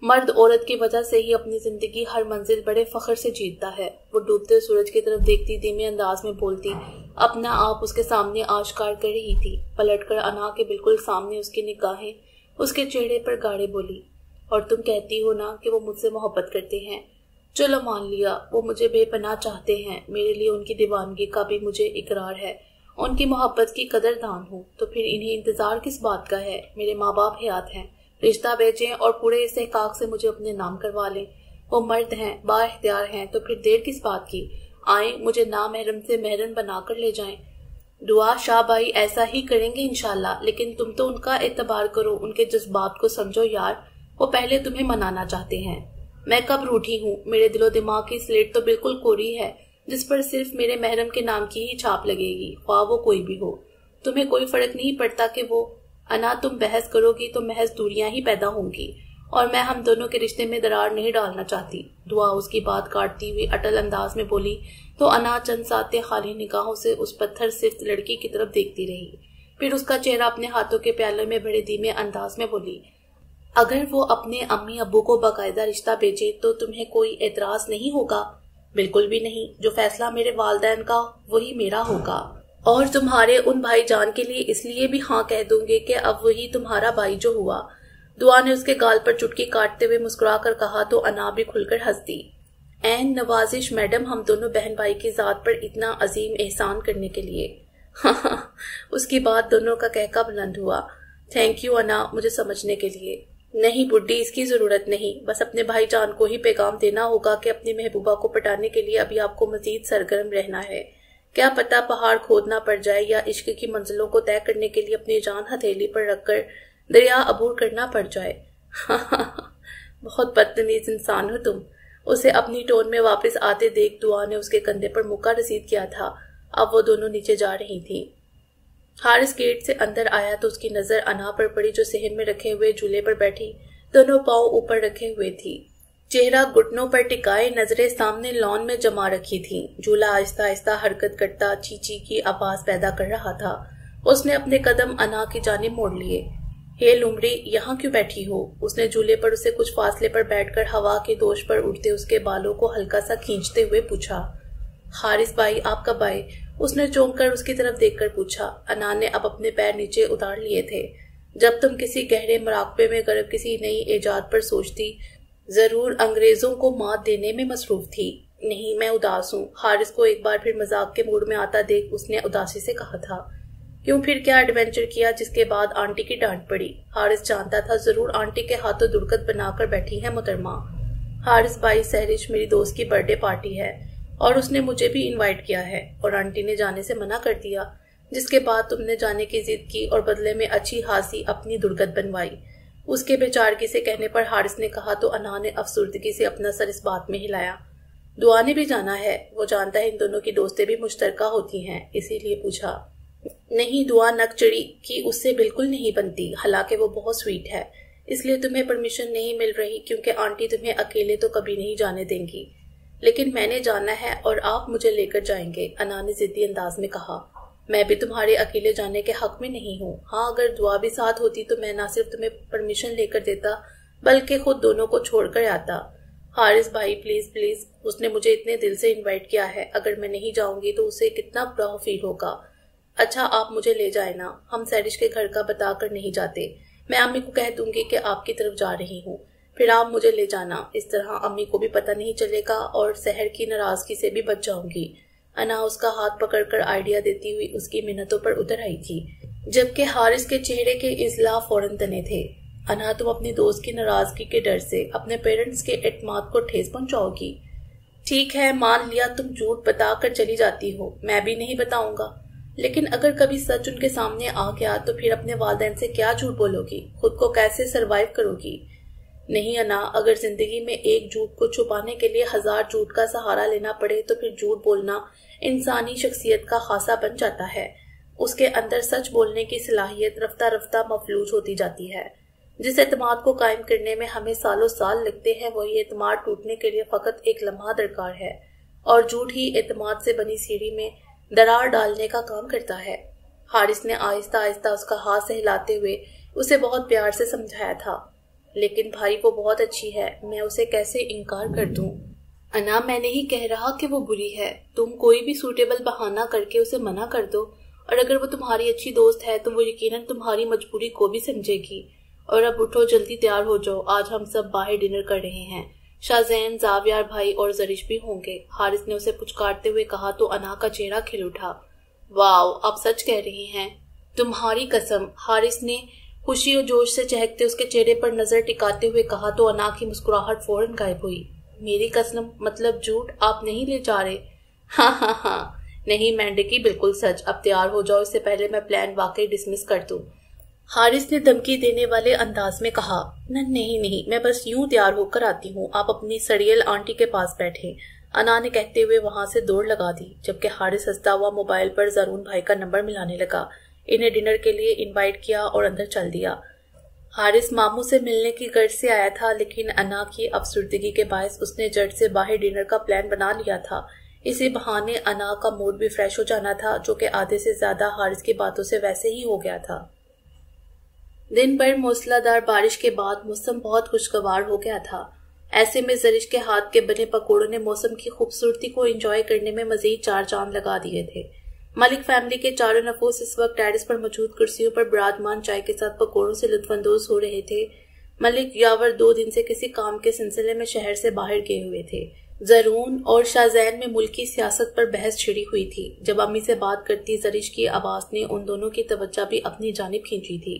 مرد عورت کی وجہ سے ہی اپنی زندگی ہر منزل بڑے فخر سے جیتتا ہے۔ وہ ڈوبتے سورج کی طرف دیکھتی، دھیمے انداز میں بولتی، اپنا آپ اس کے سامنے آشکار کر رہی تھی۔ پلٹ کر انا کے بالکل سامنے اس کی نگاہیں اس کے چہرے پر گاڑے بولی، اور تم کہتی ہو نا کہ وہ مجھ سے محبت کرتے ہیں؟ چلو مان لیا، وہ مجھے بے پناہ چاہتے ہیں، میرے لیے ان کی دیوانگی کا بھی مجھے اقرار ہے، ان کی محبت کی قدر دان ہوں، تو پھر انہیں انتظار کس بات کا ہے؟ میرے ماں باپ حیات ہیں، رشتہ بھیجیں اور پورے استحقاق سے مجھے اپنے نام کروا لیں۔ وہ مرد ہیں، با اختیار ہیں، تو پھر دیر کس بات کی؟ آئیں، مجھے نامحرم سے محرم بنا کر لے جائیں۔ دعا، شاہ بھائی ایسا ہی کریں گے انشاءاللہ، لیکن تم تو ان کا اعتبار کرو، ان کے جذبات کو سمجھو یار، وہ پہلے تمہیں منانا چاہتے ہیں۔ میں کب روٹھی ہوں؟ میرے دل و دماغ کی سلیٹ تو بالکل کوری ہے، جس پر صرف میرے محرم کے نام کی ہی چھاپ لگے گی، خواہ وہ کوئی بھی ہو۔ تمہیں کوئی فرق نہیں پڑتا کہ وہ انا، تم بحث کرو گی تو محض دوریاں ہی پیدا ہوں گی، اور میں ہم دونوں کے رشتے میں درار نہیں ڈالنا چاہتی۔ دعا اس کی بات کاٹتی ہوئی اٹل انداز میں بولی تو انا چند ساتیں خالی نگاہوں سے اس پتھر صرف لڑکی کی طرف دیکھتی رہی، پھر اس کا چہرہ اپنے ہاتھوں کے پیالوں میں بڑے دھیمے انداز میں بولی، اگر وہ اپنے امی ابو کو باقاعدہ رشتہ بھیجے تو تمہیں کوئی اعتراض نہیں ہوگا؟ بالکل بھی نہیں، جو فیصلہ میرے والدین کا وہی میرا ہوگا، اور تمہارے ان بھائی جان کے لیے اس لیے بھی ہاں کہہ دوں گے کہ اب وہی تمہارا بھائی جو ہوا۔ دعا نے اس کے گال پر چٹکی کاٹتے ہوئے مسکرا کر کہا تو انا بھی کھل کر ہنس دی۔ این نوازش میڈم، ہم دونوں بہن بھائی کی ذات پر اتنا عظیم احسان کرنے کے لیے۔ اس کی بات دونوں کا کہکا بلند ہوا۔ تھینک یو انا، مجھے سمجھنے کے لیے۔ نہیں بڈی، اس کی ضرورت نہیں، بس اپنے بھائی جان کو ہی پیغام دینا ہوگا کہ اپنی محبوبہ کو پٹانے کے لیے ابھی آپ کو مزید سرگرم رہنا ہے۔ کیا پتہ پہاڑ کھودنا پڑ جائے یا عشق کی منزلوں کو طے کرنے کے لیے اپنی جان ہتھیلی پر رکھ کر دریا عبور کرنا پڑ جائے۔ بہت بدتمیز انسان ہو تم۔ اسے اپنی ٹون میں واپس آتے دیکھ دعا نے اس کے کندھے پر مکہ رسید کیا تھا۔ اب وہ دونوں نیچے جا رہی تھیں۔ حارث گیٹ سے اندر آیا تو اس کی نظر انا پر پڑی جو صحن میں رکھے ہوئے جھولے پر بیٹھی دونوں پاؤں اوپر رکھے ہوئے تھی، چہرہ گھٹنوں پر ٹکائے، نظریں سامنے لان میں جما رکھی تھیں۔ جھولا آہستہ آہستہ حرکت کرتا چی چی کی آواز پیدا کر رہا تھا۔ اس نے اپنے قدم انا کی جانب موڑ لیے۔ ہے لومڑی، یہاں کیوں بیٹھی ہو؟ اس نے جھولے پر اسے کچھ فاصلے پر بیٹھ کر ہوا کے دوش پر اڑتے اس کے بالوں کو ہلکا سا کھینچتے ہوئے پوچھا۔ حارث بھائی، آپ کب آئے؟ اس نے چونک کر اس کی طرف دیکھ کر پوچھا۔ انا نے اب اپنے پیر نیچے اتار لیے تھے۔ جب تم کسی گہرے مراقبے میں غرق کسی نئی ایجاد پر سوچتی ضرور انگریزوں کو مات دینے میں مصروف تھی۔ نہیں، میں اداس ہوں، حارث کو ایک بار پھر مذاق کے موڈ میں آتا دیکھ اس نے اداسی سے کہا تھا۔ کیوں، پھر کیا ایڈونچر کیا جس کے بعد آنٹی کی ڈانٹ پڑی؟ حارث جانتا تھا ضرور آنٹی کے ہاتھوں درگت بنا کر بیٹھی ہیں محترمہ۔ حارث بھائی، سہرش میری دوست کی برتھ ڈے پارٹی ہے اور اس نے مجھے بھی انوائٹ کیا ہے اور آنٹی نے جانے سے منع کر دیا، جس کے بعد تم نے جانے کی ضد کی اور بدلے میں اچھی خاصی اپنی درگت بنوائی۔ اس کے بیچارگی سے کہنے پر حارث نے کہا تو انا نے افسردگی سے اپنا سر اس بات میں ہلایا۔ دعا نے بھی جانا ہے، وہ جانتا ہے ان دونوں کی دوستیں بھی مشترکہ ہوتی ہیں، اسی لیے پوچھا۔ نہیں، دعا نک چڑی کی اس سے بالکل نہیں بنتی، حالانکہ وہ بہت سویٹ ہے، اس لیے تمہیں پرمیشن نہیں مل رہی کیونکہ آنٹی تمہیں اکیلے تو کبھی نہیں جانے دیں گی، لیکن میں نے جانا ہے اور آپ مجھے لے کر جائیں گے، انا نے ضدی انداز میں کہا۔ میں بھی تمہارے اکیلے جانے کے حق میں نہیں ہوں۔ ہاں، اگر دعا بھی ساتھ ہوتی تو میں نہ صرف تمہیں پرمیشن لے کر دیتا بلکہ خود دونوں کو چھوڑ کر آتا۔ حارث بھائی پلیز پلیز، اس نے مجھے اتنے دل سے انوائٹ کیا ہے، اگر میں نہیں جاؤں گی تو اسے کتنا برا فیل ہوگا۔ اچھا، آپ مجھے لے جائیں نا، ہم سہرش کے گھر کا بتا کر نہیں جاتے، میں امی کو کہہ دوں گی کہ آپ کی طرف جا رہی ہوں، پھر آپ مجھے لے جانا، اس طرح امی کو بھی پتہ نہیں چلے گا اور سحر کی ناراضگی سے بھی بچ جاؤں گی۔ انا اس کا ہاتھ پکڑ کر آئیڈیا دیتی ہوئی اس کی منتوں پر اتر آئی تھی، جبکہ حارث کے چہرے کے اضلاع فوراً تنے تھے۔ انا، تم اپنی دوست کی ناراضگی کے ڈر سے اپنے پیرنٹس کے اعتماد کو ٹھیس پہنچاؤ گی۔ ٹھیک ہے، مان لیا تم جھوٹ بتا کر چلی جاتی ہو، میں بھی نہیں بتاؤں گا، لیکن اگر کبھی سچ ان کے سامنے آ گیا تو پھر اپنے والدین سے کیا جھوٹ بولو گی؟ خود کو کیسے سروائیو کرو گی؟ نہیں انا، اگر زندگی میں ایک جھوٹ کو چھپانے کے لیے 1000 جھوٹ کا سہارا لینا پڑے تو پھر جھوٹ بولنا انسانی شخصیت کا خاصہ بن جاتا ہے۔ اس کے اندر سچ بولنے کی صلاحیت رفتہ رفتہ مفلوج ہوتی جاتی ہے۔ جس اعتماد کو قائم کرنے میں ہمیں سالوں سال لگتے ہیں وہی اعتماد ٹوٹنے کے لیے فقط ایک لمحہ درکار ہے، اور جھوٹ ہی اعتماد سے بنی سیڑھی میں درار ڈالنے کا کام کرتا ہے۔ حارث نے آہستہ آہستہ اس کا ہاتھ سہلاتے ہوئے اسے بہت پیار سے سمجھایا تھا، لیکن بھائی وہ بہت اچھی ہے، میں اسے کیسے انکار کر دوں؟ انا، میں نہیں کہہ رہا کہ وہ بری ہے، تم کوئی بھی سوٹیبل بہانہ کر کے اسے منع کر دو، اور اگر وہ تمہاری اچھی دوست ہے تو وہ یقیناً تمہاری مجبوری کو بھی سمجھے گی۔ اور اب اٹھو، جلدی تیار ہو جاؤ، آج ہم سب باہر ڈنر کر رہے ہیں، شاہزین، زاویار بھائی اور زرش بھی ہوں گے۔ حارث نے اسے پچکارتے ہوئے کہا تو انا کا چہرہ کھل اٹھا۔ واو، آپ سچ کہہ رہی ہیں؟ تمہاری قسم، حارث نے خوشی اور جوش سے چہکتے اس کے چہرے پر نظر ٹکاتے ہوئے کہا تو انا کی مسکراہٹ فوراً غائب ہوئی۔ میری قسم مطلب جھوٹ، آپ نہیں لے جا رہے؟ ہاں ہاں ہاں، نہیں مینڈکی، بالکل سچ، اب تیار ہو جاؤ، اس سے پہلے میں پلان واقعی ڈسمس کر دوں۔ حارث نے دھمکی دینے والے انداز میں کہا۔ نہیں، میں بس یوں تیار ہو کر آتی ہوں، آپ اپنی سڑیل آنٹی کے پاس بیٹھیں، انا نے کہتے ہوئے وہاں سے دوڑ لگا دی، جبکہ حارث ہنستا ہوا موبائل پر زارون بھائی کا نمبر ملانے لگا، انہیں ڈنر کے لیے انوائٹ کیا اور اندر چل دیا۔ حارث ماموں سے ملنے کی غرض سے آیا تھا، لیکن انا کی افسردگی کے باعث اس نے جٹ سے باہر ڈنر کا پلان بنا لیا تھا، اسی بہانے انا کا موڈ بھی فریش ہو جانا تھا، جو کہ آدھے سے زیادہ حارث کی باتوں سے ویسے ہی ہو گیا تھا۔ دن بھر موسلا دار بارش کے بعد موسم بہت خوشگوار ہو گیا تھا، ایسے میں زرش کے ہاتھ کے بنے پکوڑوں نے موسم کی خوبصورتی کو انجوائے کرنے میں مزید 4 چاند لگا دیے تھے۔ ملک فیملی کے چاروں نفوس اس وقت ٹیرس پر موجود کرسیوں پر برادمان چائے کے ساتھ پکوڑوں سے لطف اندوز ہو رہے تھے۔ ملک یاور 2 دن سے کسی کام کے سلسلے میں شہر سے باہر گئے ہوئے تھے۔ زرون اور شاہزین میں ملکی سیاست پر بحث چھڑی ہوئی تھی۔ جب امی سے بات کرتی زرش کی آواز نے ان دونوں کی توجہ بھی اپنی جانب کھینچی تھی۔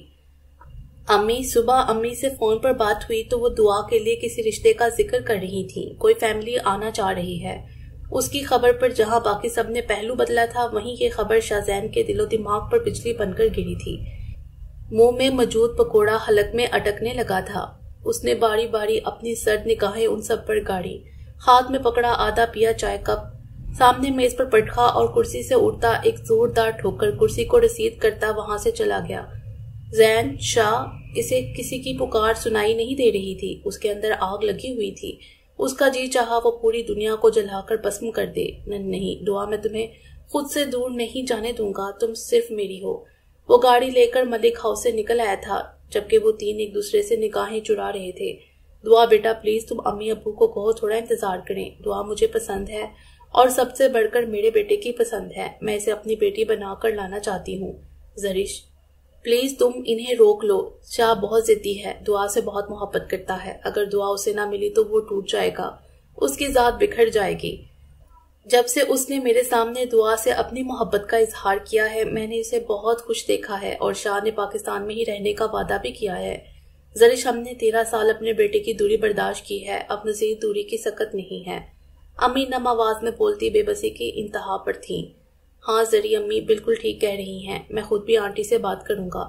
امی، صبح امی سے فون پر بات ہوئی تو وہ دعا کے لیے کسی رشتے کا ذکر کر رہی تھی، کوئی فیملی آنا چاہ رہی ہے۔ اس کی خبر پر جہاں باقی سب نے پہلو بدلا تھا، وہیں یہ خبر شاہزین کے دل و دماغ پر بجلی بن کر گری تھی۔ منہ میں موجود پکوڑا حلق میں اٹکنے لگا تھا۔ اس نے باری باری اپنی سرد نگاہیں ان سب پر گاڑی، ہاتھ میں پکڑا آدھا پیا چائے کپ، سامنے میز پر پٹخا اور کرسی سے اٹھتا ایک زوردار ٹھوکر کرسی کو رسید کرتا وہاں سے چلا گیا۔ زین، شاہ، اسے کسی کی پکار سنائی نہیں دے رہی تھی، اس کے اندر آگ لگی ہوئی تھی، اس کا جی چاہا وہ پوری دنیا کو جلا کر بھسم کر دے۔ نہیں دعا، میں تمہیں خود سے دور نہیں جانے دوں گا، تم صرف میری ہو۔ وہ گاڑی لے کر ملک ہاؤس سے نکل آیا تھا، جبکہ وہ 3 ایک دوسرے سے نگاہیں چرا رہے تھے۔ دعا بیٹا پلیز تم امی ابو کو کہو تھوڑا انتظار کریں، دعا مجھے پسند ہے اور سب سے بڑھ کر میرے بیٹے کی پسند ہے، میں اسے اپنی بیٹی بنا کر لانا چاہتی ہوں۔ زرش، پلیز تم انہیں روک لو، شاہ بہت ضدی ہے، دعا سے بہت محبت کرتا ہے، اگر دعا اسے نہ ملی تو وہ ٹوٹ جائے گا، اس کی ذات بکھر جائے گی۔ جب سے اس نے میرے سامنے دعا سے اپنی محبت کا اظہار کیا ہے میں نے اسے بہت خوش دیکھا ہے، اور شاہ نے پاکستان میں ہی رہنے کا وعدہ بھی کیا ہے۔ زرش ہم نے 13 سال اپنے بیٹے کی دوری برداشت کی ہے، اب مزید دوری کی سکت نہیں ہے۔ امی نم آواز میں بولتی بے بسی کی انتہا پر تھیں۔ ہاں زری امی بالکل ٹھیک کہہ رہی ہیں، میں خود بھی آنٹی سے بات کروں گا۔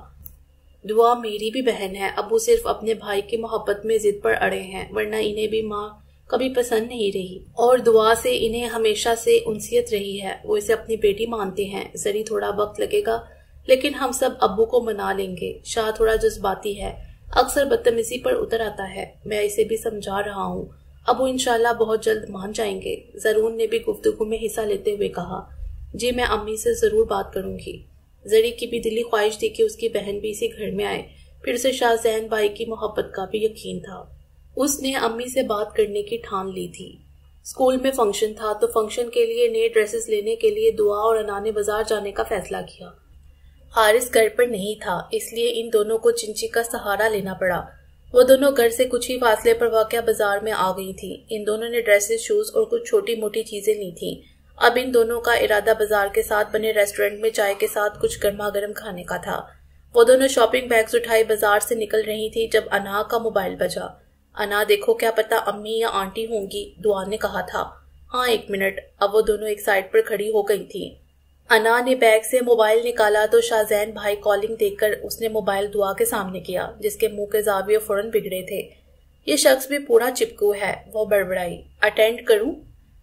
دعا میری بھی بہن ہے، ابو صرف اپنے بھائی کی محبت میں ضد پر اڑے ہیں، ورنہ انہیں بھی ماں کبھی پسند نہیں رہی، اور دعا سے انہیں ہمیشہ سے انسیت رہی ہے، وہ اسے اپنی بیٹی مانتے ہیں۔ زری تھوڑا وقت لگے گا لیکن ہم سب ابو کو منا لیں گے۔ شاہ تھوڑا جذباتی ہے، اکثر بدتمیزی پر اتر آتا ہے، میں اسے بھی سمجھا رہا ہوں، ابو انشاءاللہ بہت جلد مان جائیں گے۔ زرون نے بھی گفتگو میں حصہ لیتے ہوئے کہا، جی میں امی سے ضرور بات کروں گی۔ زری کی بھی دلی خواہش تھی کہ اس کی بہن بھی اسی گھر میں آئے، پھر اسے شاہ زین بھائی کی محبت کا بھی یقین تھا۔ اس نے امی سے بات کرنے کی ٹھان لی تھی۔ اسکول میں فنکشن تھا تو فنکشن کے لیے نئے ڈریسز لینے کے لیے دعا اور انا نے بازار جانے کا فیصلہ کیا۔ حارث گھر پر نہیں تھا، اس لیے ان دونوں کو چنچی کا سہارا لینا پڑا۔ وہ دونوں گھر سے کچھ ہی فاصلے پر واقع بازار میں آ گئی تھیں۔ ان دونوں نے ڈریسز، شوز اور کچھ چھوٹی موٹی چیزیں لی تھیں۔ اب ان دونوں کا ارادہ بازار کے ساتھ بنے ریسٹورنٹ میں چائے کے ساتھ کچھ گرما گرم کھانے کا تھا۔ وہ دونوں شاپنگ بیگز اٹھائے بازار سے نکل رہی تھی جب انا کا موبائل بجا۔ انا دیکھو کیا پتا امی یا آنٹی ہوں گی، دعا نے کہا تھا۔ ہاں ایک منٹ۔ اب وہ دونوں ایک سائڈ پر کھڑی ہو گئی تھیں۔ انا نے بیگ سے موبائل نکالا تو شاہ زین بھائی کالنگ دیکھ کر اس نے موبائل دعا کے سامنے کیا، جس کے منہ کے زاویے فوراً بگڑے تھے۔ یہ شخص بھی پورا چپکو ہے، وہ بڑبڑائی۔ اٹینڈ کروں؟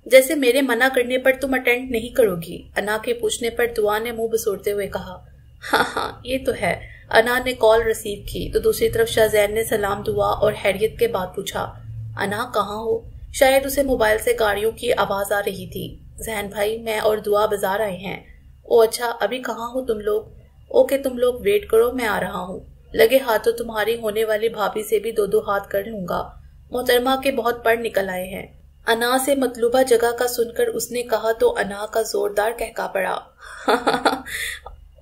جیسے میرے منع کرنے پر تم اٹینڈ نہیں کرو گی، انا کے پوچھنے پر دعا نے منہ بسورتے ہوئے کہا۔ ہاں ہاں یہ تو ہے۔ انا نے کال ریسیو کی تو دوسری طرف شاہ زین نے سلام دعا اور خیریت کے بعد پوچھا، انا کہاں ہو؟ شاید اسے موبائل سے گاڑیوں کی آواز آ رہی تھی۔ زین بھائی میں اور دعا بازار آئے ہیں۔ او اچھا ابھی کہاں ہو تم لوگ؟ اوکے تم لوگ ویٹ کرو میں آ رہا ہوں، لگے ہاتھوں تمہاری ہونے والی بھابھی سے بھی 2 ہاتھ کر لوں گا، محترمہ کے بہت پڑھ نکل آئے ہیں۔ انا سے مطلوبہ جگہ کا سن کر اس نے کہا تو انا کا زوردار قہقہ پڑا۔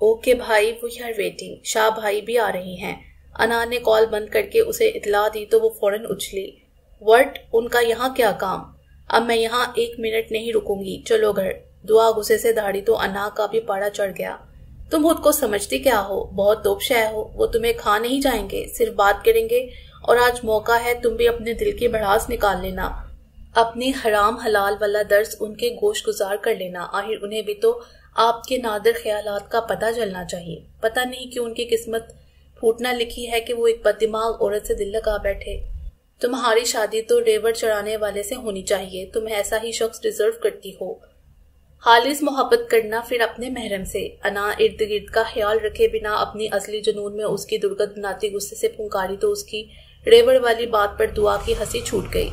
اوکے بھائی وی آر ویٹنگ، شاہ بھائی بھی آ رہی ہیں۔ انا نے کال بند کر کے اسے اطلاع دی تو وہ فوراً اچھلی۔ وٹ ان کا یہاں کیا کام؟ اب میں یہاں 1 منٹ نہیں رکوں گی، چلو گھر۔ دعا غصے سے دھاڑی تو انا کا بھی پاڑا چڑھ گیا۔ تم خود کو سمجھتی کیا ہو؟ بہت توپ شے ہو، وہ تمہیں کھا نہیں جائیں گے، صرف بات کریں گے، اور آج موقع ہے تم بھی اپنے دل کی بھڑاس نکال لینا، اپنے حرام حلال والا درس ان کے گوش گزار کر لینا، آخر انہیں بھی تو آپ کے نادر خیالات کا پتہ چلنا چاہیے۔ پتہ نہیں کیوں ان کی قسمت پھوٹنا لکھی ہے کہ وہ ایک بد دماغ عورت سے دل لگا بیٹھے۔ تمہاری شادی تو ریوڑ چڑھانے والے سے ہونی چاہیے، تم ایسا ہی شخص ڈیزرو کرتی ہو۔ خالص محبت کرنا پھر اپنے محرم سے۔ انا ارد گرد کا خیال رکھے بنا اپنی اصلی جنون میں اس کی درگت بناتی غصے سے پھنکاری تو اس کی ریوڑ والی بات پر دعا کی ہنسی چھوٹ گئی۔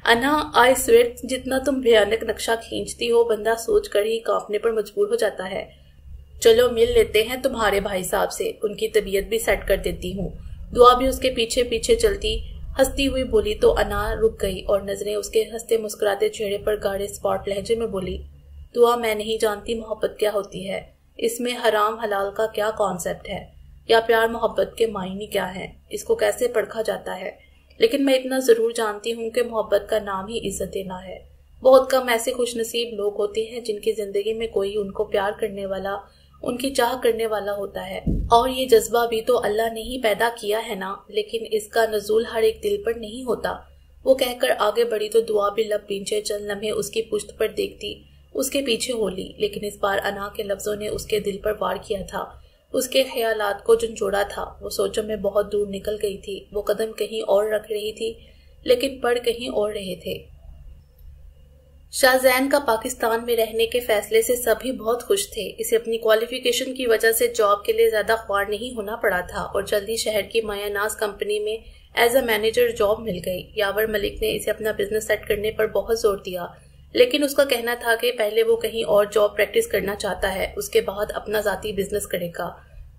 انا آئی سویر جتنا تم بھیانک نقشہ کھینچتی ہو بندہ سوچ کر ہی کانپنے پر مجبور ہو جاتا ہے۔ چلو مل لیتے ہیں تمہارے بھائی صاحب سے، ان کی طبیعت بھی سیٹ کر دیتی ہوں۔ دعا بھی اس کے پیچھے پیچھے چلتی ہنستی ہوئی بولی تو انا رک گئی اور نظریں اس کے ہنستے مسکراتے چہرے پر گاڑے اسپاٹ لہجے میں بولی، دعا میں نہیں جانتی محبت کیا ہوتی ہے، اس میں حرام حلال کا کیا کانسیپٹ ہے، یا پیار محبت کے معنی کیا ہے، اس کو کیسے پرکھا جاتا ہے، لیکن میں اتنا ضرور جانتی ہوں کہ محبت کا نام ہی عزت دینا ہے۔ بہت کم ایسے خوش نصیب لوگ ہوتے ہیں جن کی زندگی میں کوئی ان کو پیار کرنے والا، ان کی چاہ کرنے والا ہوتا ہے، اور یہ جذبہ بھی تو اللہ نے ہی پیدا کیا ہے نا، لیکن اس کا نزول ہر ایک دل پر نہیں ہوتا۔ وہ کہہ کر آگے بڑھی تو دعا بھی لب پینچے چند لمحے اس کی پشت پر دیکھتی اس کے پیچھے ہو لی، لیکن اس بار انا کے لفظوں نے اس کے دل پر وار کیا تھا، اس کے خیالات کو جھنجھوڑا تھا، وہ سوچوں میں بہت دور نکل گئی تھی، وہ قدم کہیں اور رکھ رہی تھی لیکن پڑ کہیں اور رہے تھے۔ شاہ زین کا پاکستان میں رہنے کے فیصلے سے سبھی بہت خوش تھے، اسے اپنی کوالیفیکیشن کی وجہ سے جاب کے لیے زیادہ خوار نہیں ہونا پڑا تھا اور جلدی شہر کی مایہ ناز کمپنی میں ایز اے مینیجر جاب مل گئی۔ یاور ملک نے اسے اپنا بزنس سیٹ کرنے پر بہت زور دیا، لیکن اس کا کہنا تھا کہ پہلے وہ کہیں اور جاب پریکٹس کرنا چاہتا ہے، اس کے بعد اپنا ذاتی بزنس کرے گا۔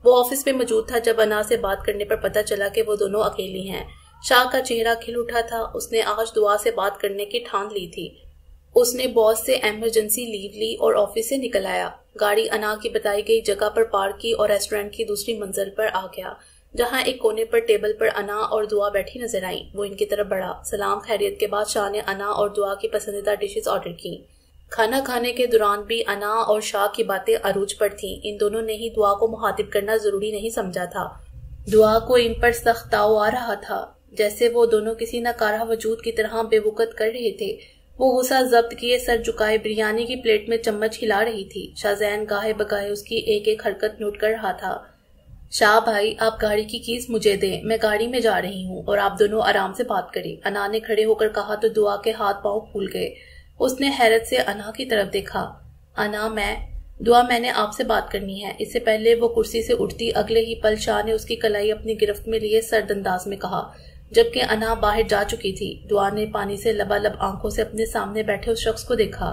وہ آفس میں موجود تھا جب انا سے بات کرنے پر پتہ چلا کہ وہ دونوں اکیلی ہیں۔ شاہ کا چہرہ کھل اٹھا تھا، اس نے آج دعا سے بات کرنے کی ٹھان لی تھی۔ اس نے باس سے ایمرجنسی لیو لی اور آفس سے نکل آیا۔ گاڑی انا کی بتائی گئی جگہ پر پارک کی اور ریسٹورنٹ کی دوسری منزل پر آ گیا، جہاں ایک کونے پر ٹیبل پر انا اور دعا بیٹھی نظر آئیں۔ وہ ان کی طرف بڑھا۔ سلام خیریت کے بعد شاہ نے انا اور دعا کی پسندیدہ ڈشز آرڈر کی۔ کھانا کھانے کے دوران بھی انا اور شاہ کی باتیں عروج پر تھیں۔ ان دونوں نے ہی دعا کو مخاطب کرنا ضروری نہیں سمجھا تھا۔ دعا کو ان پر سخت تاؤ آ رہا تھا، جیسے وہ دونوں کسی ناکارہ وجود کی طرح بے وقت کر رہے تھے۔ وہ غصہ ضبط کیے سر جھکائے بریانی کی پلیٹ میں چمچ ہلا رہی تھی۔ شاہ زین گاہے بگاہے اس کی ایک ایک حرکت نوٹ کر رہا تھا۔ شاہ بھائی، آپ گاڑی کی کیز مجھے دیں، میں گاڑی میں جا رہی ہوں اور آپ دونوں آرام سے بات کریں۔ انا نے کھڑے ہو کر کہا تو دعا کے ہاتھ پاؤں پھول گئے۔ اس نے حیرت سے انا کی طرف دیکھا۔ دعا میں نے آپ سے بات کرنی ہے۔ اس سے پہلے وہ کرسی سے اٹھتی، اگلے ہی پل شاہ نے اس کی کلائی اپنی گرفت میں لیے سرد انداز میں کہا، جبکہ انا باہر جا چکی تھی۔ دعا نے پانی سے لبالب آنکھوں سے اپنے سامنے بیٹھے اس شخص کو دیکھا۔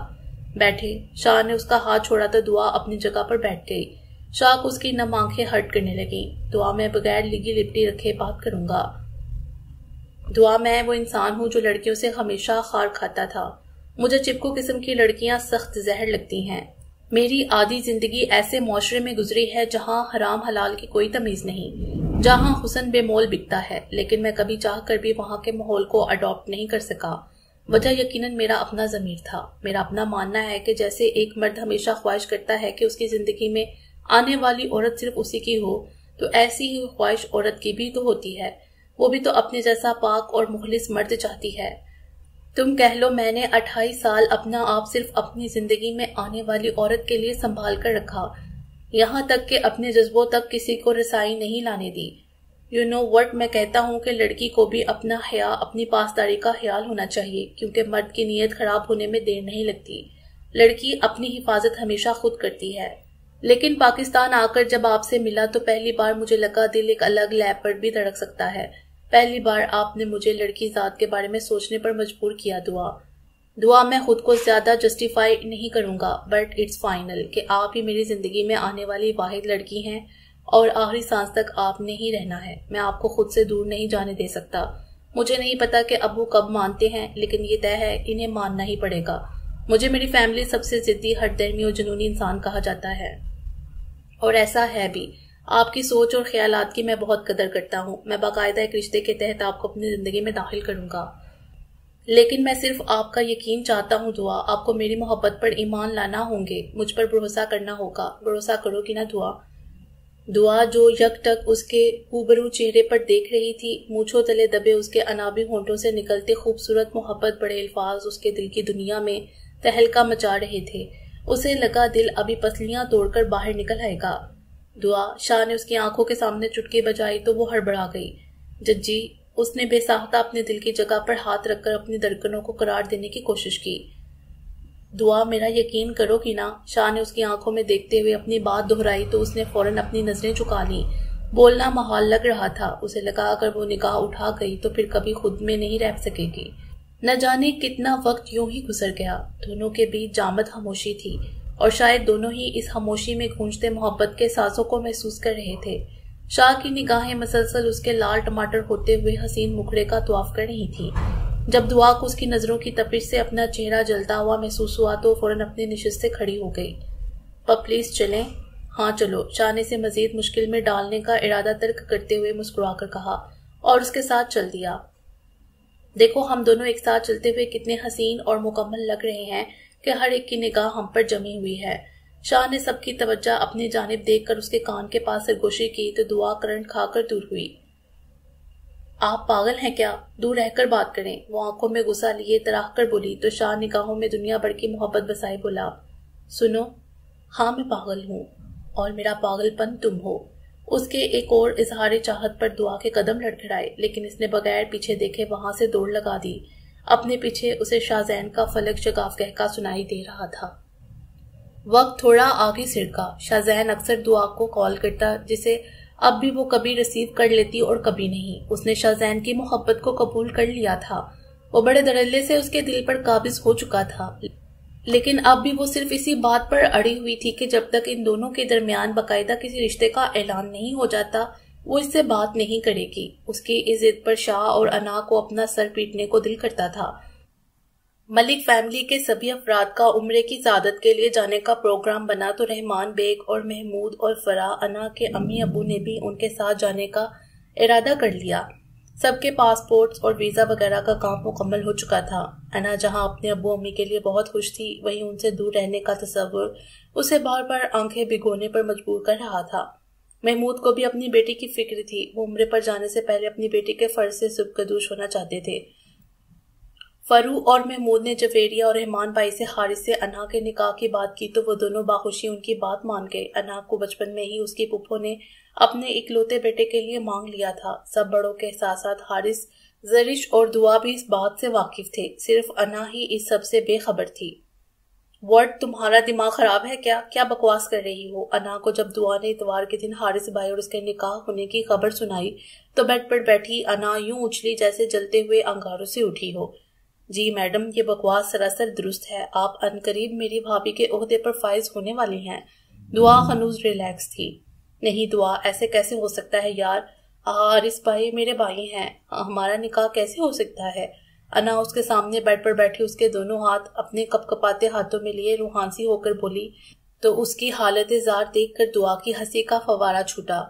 بیٹھے۔ شاہ نے اس کا ہاتھ چھوڑا تو دعا اپنی جگہ پر بیٹھ گئی۔ شاہ کو اس کی نم آنکھیں ہرٹ کرنے لگیں۔ دعا میں بغیر لگی لپٹی رکھے بات کروں گا۔ دعا میں وہ انسان ہوں جو لڑکیوں سے ہمیشہ خار کھاتا تھا۔ مجھے چپکو قسم کی لڑکیاں سخت زہر لگتی ہیں۔ میری آدھی زندگی ایسے معاشرے میں گزری ہے جہاں حرام حلال کی کوئی تمیز نہیں، جہاں حسن بے مول بکتا ہے، لیکن میں کبھی چاہ کر بھی وہاں کے ماحول کو اڈاپٹ نہیں کر سکا۔ وجہ یقیناً میرا اپنا ضمیر تھا۔ میرا اپنا ماننا ہے کہ جیسے ایک مرد ہمیشہ خواہش کرتا ہے کہ اس کی زندگی میں آنے والی عورت صرف اسی کی ہو، تو ایسی ہی خواہش عورت کی بھی تو ہوتی ہے۔ وہ بھی تو اپنے جیسا پاک اور مخلص مرد چاہتی ہے۔ تم کہہ لو میں نے 28 سال اپنا آپ صرف اپنی زندگی میں آنے والی عورت کے لیے سنبھال کر رکھا، یہاں تک کہ اپنے جذبوں تک کسی کو رسائی نہیں لانے دی۔ یو نو وٹ، میں کہتا ہوں کہ لڑکی کو بھی اپنا حیا، اپنی پاسداری کا خیال ہونا چاہیے، کیونکہ مرد کی نیت خراب ہونے میں دیر نہیں لگتی۔ لڑکی اپنی حفاظت ہمیشہ خود کرتی ہے۔ لیکن پاکستان آ کر جب آپ سے ملا تو پہلی بار مجھے لگا دل ایک الگ لے پر بھی دھڑک سکتا ہے۔ پہلی بار آپ نے مجھے لڑکی ذات کے بارے میں سوچنے پر مجبور کیا۔ دعا میں خود کو زیادہ جسٹیفائی نہیں کروں گا، بٹ اٹس فائنل کہ آپ ہی میری زندگی میں آنے والی واحد لڑکی ہیں اور آخری سانس تک آپ نے ہی رہنا ہے۔ میں آپ کو خود سے دور نہیں جانے دے سکتا۔ مجھے نہیں پتا کہ ابو کب مانتے ہیں، لیکن یہ طے ہے انہیں ماننا ہی پڑے گا۔ مجھے میری فیملی سب سے ضدی، ہٹ درمی اور جنونی انسان کہا جاتا ہے، اور ایسا ہے بھی۔ آپ کی سوچ اور خیالات کی میں بہت قدر کرتا ہوں۔ میں باقاعدہ ایک رشتے کے تحت آپ کو اپنی زندگی میں داخل کروں گا، لیکن میں صرف آپ کا یقین چاہتا ہوں۔ دعا، آپ کو میری محبت پر ایمان لانا ہوں گے، مجھ پر بھروسہ کرنا ہوگا۔ بھروسہ کرو گی نا دعا جو یک ٹک اس کے روبرو چہرے پر دیکھ رہی تھی، مونچھوں تلے دبے اس کے انابی ہونٹوں سے نکلتے خوبصورت محبت بڑے الفاظ اس کے دل کی دنیا میں تہلکہ مچا رہے تھے۔ اسے لگا دل ابھی پسلیاں توڑ کر باہر نکل آئے گا۔ دعا، شاہ نے اس کی آنکھوں کے سامنے چٹکی بجائی تو وہ ہڑبڑا گئی۔ ججی، اس نے بے ساختہ اپنے دل کی جگہ پر ہاتھ رکھ کر اپنی دھڑکنوں کو قرار دینے کی کوشش کی۔ دعا، میرا یقین کرو گی نا؟ شاہ نے اس کی آنکھوں میں دیکھتے ہوئے اپنی بات دہرائی تو اس نے فوراً اپنی نظریں چکا لیں۔ بولنا محال لگ رہا تھا۔ اسے لگا اگر وہ نگاہ اٹھا گئی تو پھر کبھی خود میں نہیں رہ سکے گی۔ نہ جانے کتنا وقت یوں ہی گزر گیا۔ دونوں کے بیچ جامد خاموشی تھی، اور شاید دونوں ہی اس خاموشی میں گونجتے محبت کے سازوں کو محسوس کر رہے تھے۔ شاہ کی نگاہیں مسلسل اس کے لال ٹماٹر ہوتے ہوئے حسین مکھڑے کا طواف کر رہی تھیں۔ جب دعا کو اس کی نظروں کی تپش سے اپنا چہرہ جلتا ہوا محسوس ہوا تو فوراً اپنی نشست سے کھڑی ہو گئی۔ پلیز چلیں؟ ہاں چلو، شاہ نے اسے مزید مشکل میں ڈالنے کا ارادہ ترک کرتے ہوئے مسکرا کر کہا، اور اس کے ساتھ چل دیا۔ دیکھو ہم دونوں ایک ساتھ چلتے ہوئے کتنے حسین اور مکمل لگ رہے ہیں کہ ہر ایک کی نگاہ ہم پر جمی ہوئی ہے۔ شاہ نے سب کی توجہ اپنی جانب دیکھ کر اس کے کان کے پاس سرگوشی کی تو دعا کرنٹ کھا کر دور ہوئی۔ آپ پاگل ہیں کیا؟ دور رہ کر بات کریں۔ وہ آنکھوں میں غصہ لیے تراح کر بولی تو شاہ نگاہوں میں دنیا بھر کی محبت بسائے بولا، سنو، ہاں میں پاگل ہوں اور میرا پاگل پن تم ہو۔ اس کے ایک اور اظہار چاہت پر دعا کے قدم لڑکھڑائے، لیکن اس نے بغیر پیچھے دیکھے وہاں سے دوڑ لگا دی۔ اپنے پیچھے اسے شاہ زین کا فلک شگاف کہکا سنائی دے رہا تھا۔ وقت تھوڑا آگے سرکا۔ شاہ زین اکثر دعا کو کال کرتا، جسے اب بھی وہ کبھی ریسیو کر لیتی اور کبھی نہیں۔ اس نے شاہ زین کی محبت کو قبول کر لیا تھا۔ وہ بڑے دھڑلے سے اس کے دل پر قابض ہو چکا تھا، لیکن اب بھی وہ صرف اسی بات پر اڑی ہوئی تھی کہ جب تک ان دونوں کے درمیان باقاعدہ کسی رشتے کا اعلان نہیں ہو جاتا وہ اس سے بات نہیں کرے گی۔ اس کی اس ضد پر شاہ اور انا کو اپنا سر پیٹنے کو دل کرتا تھا۔ ملک فیملی کے سبھی افراد کا عمرے کی سعادت کے لیے جانے کا پروگرام بنا تو رحمان بیگ اور محمود اور فرح انا کے امی ابو نے بھی ان کے ساتھ جانے کا ارادہ کر لیا۔ سب کے پاسپورٹس اور ویزا وغیرہ کا کام مکمل ہو چکا تھا۔ انا جہاں اپنے ابو امی کے لیے بہت خوش تھی، وہیں ان سے دور رہنے کا تصور اسے بار بار آنکھیں بھگونے پر مجبور کر رہا تھا۔ محمود کو بھی اپنی بیٹی کی فکر تھی۔ وہ عمرے پر جانے سے پہلے اپنی بیٹی کے فرض سے سبکدوش ہونا چاہتے تھے۔ فرو اور محمود نے جویریہ اور رحمان بھائی سے حارث سے انا کے نکاح کی بات کی تو وہ دونوں باخوشی ان کی بات مان گئے۔ انا کو بچپن میں ہی اس کی پھپھو نے اپنے اکلوتے بیٹے کے لیے مانگ لیا تھا۔ سب بڑوں کے احساسات حارث، زرش اور دعا بھی اس بات سے واقف تھے، صرف انا ہی اس سب سے بے خبر تھی۔ "واٹ، تمہارا دماغ خراب ہے کیا بکواس کر رہی ہو؟" انا کو جب دعا نے اتوار کے دن حارث بھائی اور اس کے نکاح ہونے کی خبر سنائی تو بیڈ پر بیٹھی انا یوں اچھلی جیسے جلتے ہوئے انگاروں سے اٹھی ہو۔ "جی میڈم، یہ بکواس سراسر درست ہے۔ آپ عنقریب میری بھابھی کے عہدے پر فائز ہونے والی ہیں۔ دعا ہنوز ریلیکس تھی۔ "نہیں دعا، ایسے کیسے ہو سکتا ہے یار؟ حارث بھائی میرے بھائی ہیں، ہمارا نکاح کیسے ہو سکتا ہے؟" انا اس کے سامنے بیڈ پر بیٹھی اس کے دونوں ہاتھ اپنے کپکپاتے ہاتھوں میں لیے روحانسی ہو کر بولی تو اس کی حالت زار دیکھ کر دعا کی ہنسی کا فوارہ چھوٹا۔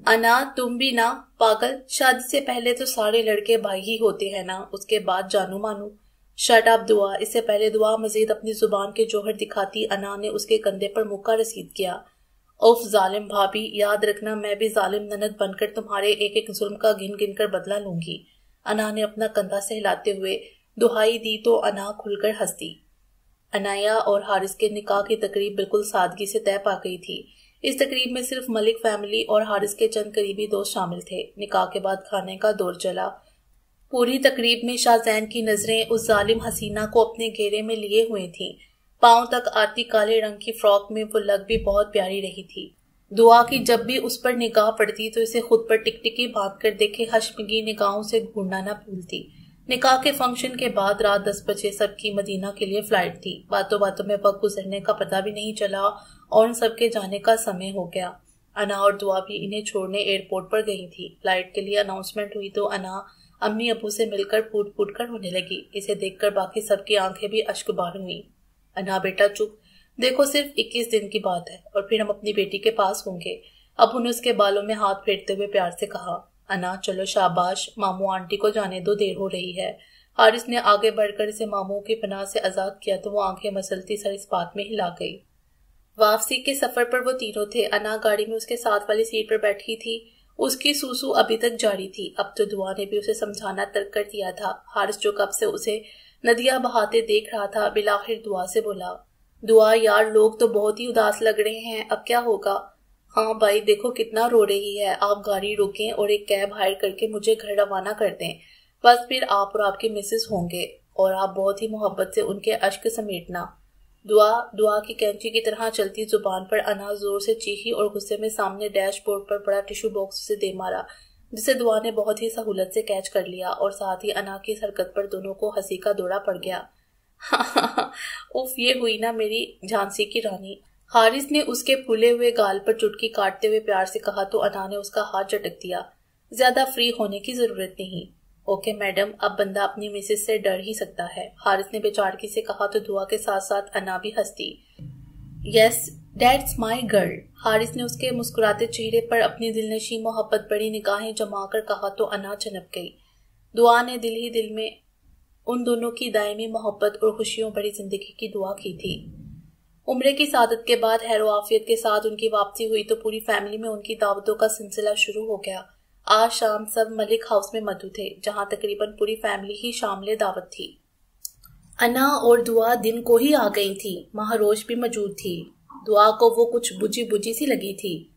"انا، تم بھی نا پاگل، شادی سے پہلے تو سارے لڑکے بھائی ہی ہوتے ہیں نا، اس کے بعد جانو مانو۔" "شٹ اپ دعا۔" اس سے پہلے دعا مزید اپنی زبان کے جوہر دکھاتی انا نے اس کے کندھے پر مکہ رسید کیا۔ "اوف ظالم بھابھی، یاد رکھنا میں بھی ظالم نند بن کر تمہارے ایک ایک ظلم کا گن گن کر بدلہ لوں گی۔" انا نے اپنا کندھا سہلاتے ہوئے دہائی دی تو انا کھل کر ہنس دی۔ انایا اور حارث کے نکاح کی تقریب بالکل سادگی سے طے پا گئی تھی۔ اس تقریب میں صرف ملک فیملی اور حارث کے چند قریبی دوست شامل تھے۔ نکاح کے بعد کھانے کا دور چلا۔ پوری تقریب میں شاہ زین کی نظریں اس ظالم حسینہ کو اپنے گھیرے میں لیے ہوئے تھیں۔ پاؤں تک آتی کالے رنگ کی فراک میں وہ لگ بھی بہت پیاری رہی تھی۔ دعا کی جب بھی اس پر نگاہ پڑتی تو اسے خود پر ٹکٹکی باندھ کر دیکھے حشمگی نگاہوں سے گھورنا نہ بھولتی۔ نکاح کے فنکشن کے بعد رات 10 بجے سب کی مدینہ کے لیے فلائٹ تھی۔ باتوں باتوں میں وقت گزرنے کا پتہ بھی نہیں چلا اور ان سب کے جانے کا سمے ہو گیا۔ انا اور دعا بھی انہیں چھوڑنے ایئرپورٹ پر گئی تھی۔ فلائٹ کے لیے اناؤنسمنٹ ہوئی تو انا امی ابو سے مل کر پھوٹ پھوٹ کر رونے لگی۔ اسے دیکھ کر باقی سب کی آنکھیں بھی اشک بار ہوئیں۔ "انا بیٹا چپ، دیکھو صرف 21 دن کی بات ہے اور پھر ہم اپنی بیٹی کے پاس ہوں گے۔" ابو نے اس کے بالوں میں ہاتھ پھیرتے ہوئے پیار سے کہا۔ "انا چلو شاباش، ماموں آنٹی کو جانے دو، دیر ہو رہی ہے۔" حارث نے آگے بڑھ کر اسے ماموں کی پناہ سے آزاد کیا تو وہ آنکھیں مسلتی سر اس بات میں ہلا گئی۔ واپسی کے سفر پر وہ تینوں تھے۔ انا گاڑی میں اس کے ساتھ والی سیٹ پر بیٹھی تھی۔ اس کی سوسو ابھی تک جاری تھی۔ اب تو دعا نے بھی اسے سمجھانا ترک کر دیا تھا۔ حارث جو کب سے اسے ندیاں بہاتے دیکھ رہا تھا بالآخر دعا سے بولا، "دعا یار، لوگ تو بہت ہی اداس لگ رہے ہیں، اب کیا ہوگا؟" "ہاں بھائی، دیکھو کتنا رو رہی ہے، آپ گاڑی روکیں اور ایک کیب ہائر کر کے مجھے گھر روانہ کر دیں، بس پھر آپ اور آپ کی مسز ہوں گے اور آپ بہت ہی محبت سے ان کے اشک سمیٹنا۔" دعا کی کینچی کی طرح چلتی زبان پر انا زور سے چیخی اور غصے میں سامنے ڈیش بورڈ پر پڑا ٹشو باکس سے دے مارا، جسے دعا نے بہت ہی سہولت سے کیچ کر لیا اور ساتھ ہی انا کی اس حرکت پر دونوں کو ہنسی کا دورہ پڑ گیا۔ "اف، یہ ہوئی نا میری جھانسی کی رانی۔" حارث نے اس کے پھولے ہوئے گال پر چٹکی کاٹتے ہوئے پیار سے کہا تو انا نے اس کا ہاتھ جھٹک دیا۔ "زیادہ فری ہونے کی ضرورت نہیں۔ اوکے میڈم، اب بندہ اپنی مسز سے ڈر ہی سکتا ہے۔" حارث نے بے چارگی سے کہا تو دعا کے ساتھ ساتھ انا بھی ہنستی۔ "یس، دیٹس مائی گرل۔" حارث نے اس کے مسکراتے چہرے پر اپنی دلنشیں محبت بڑی نگاہیں جما کر کہا تو انا چنپ گئی۔ دعا نے دل ہی دل میں ان دونوں کی دائمی محبت اور خوشیوں بڑی زندگی کی دعا کی تھی۔ عمرے کی سعادت کے بعد خیر و عافیت کے ساتھ ان کی واپسی ہوئی تو پوری فیملی میں ان کی دعوتوں کا سلسلہ شروع ہو گیا۔ آج شام سب ملک ہاؤس میں مدعو تھے، جہاں تقریباً پوری فیملی ہی شامل دعوت تھی۔ انا اور دعا دن کو ہی آ گئی تھی۔ مہاروش بھی موجود تھی۔ دعا کو وہ کچھ بجھی بجھی سی لگی تھی۔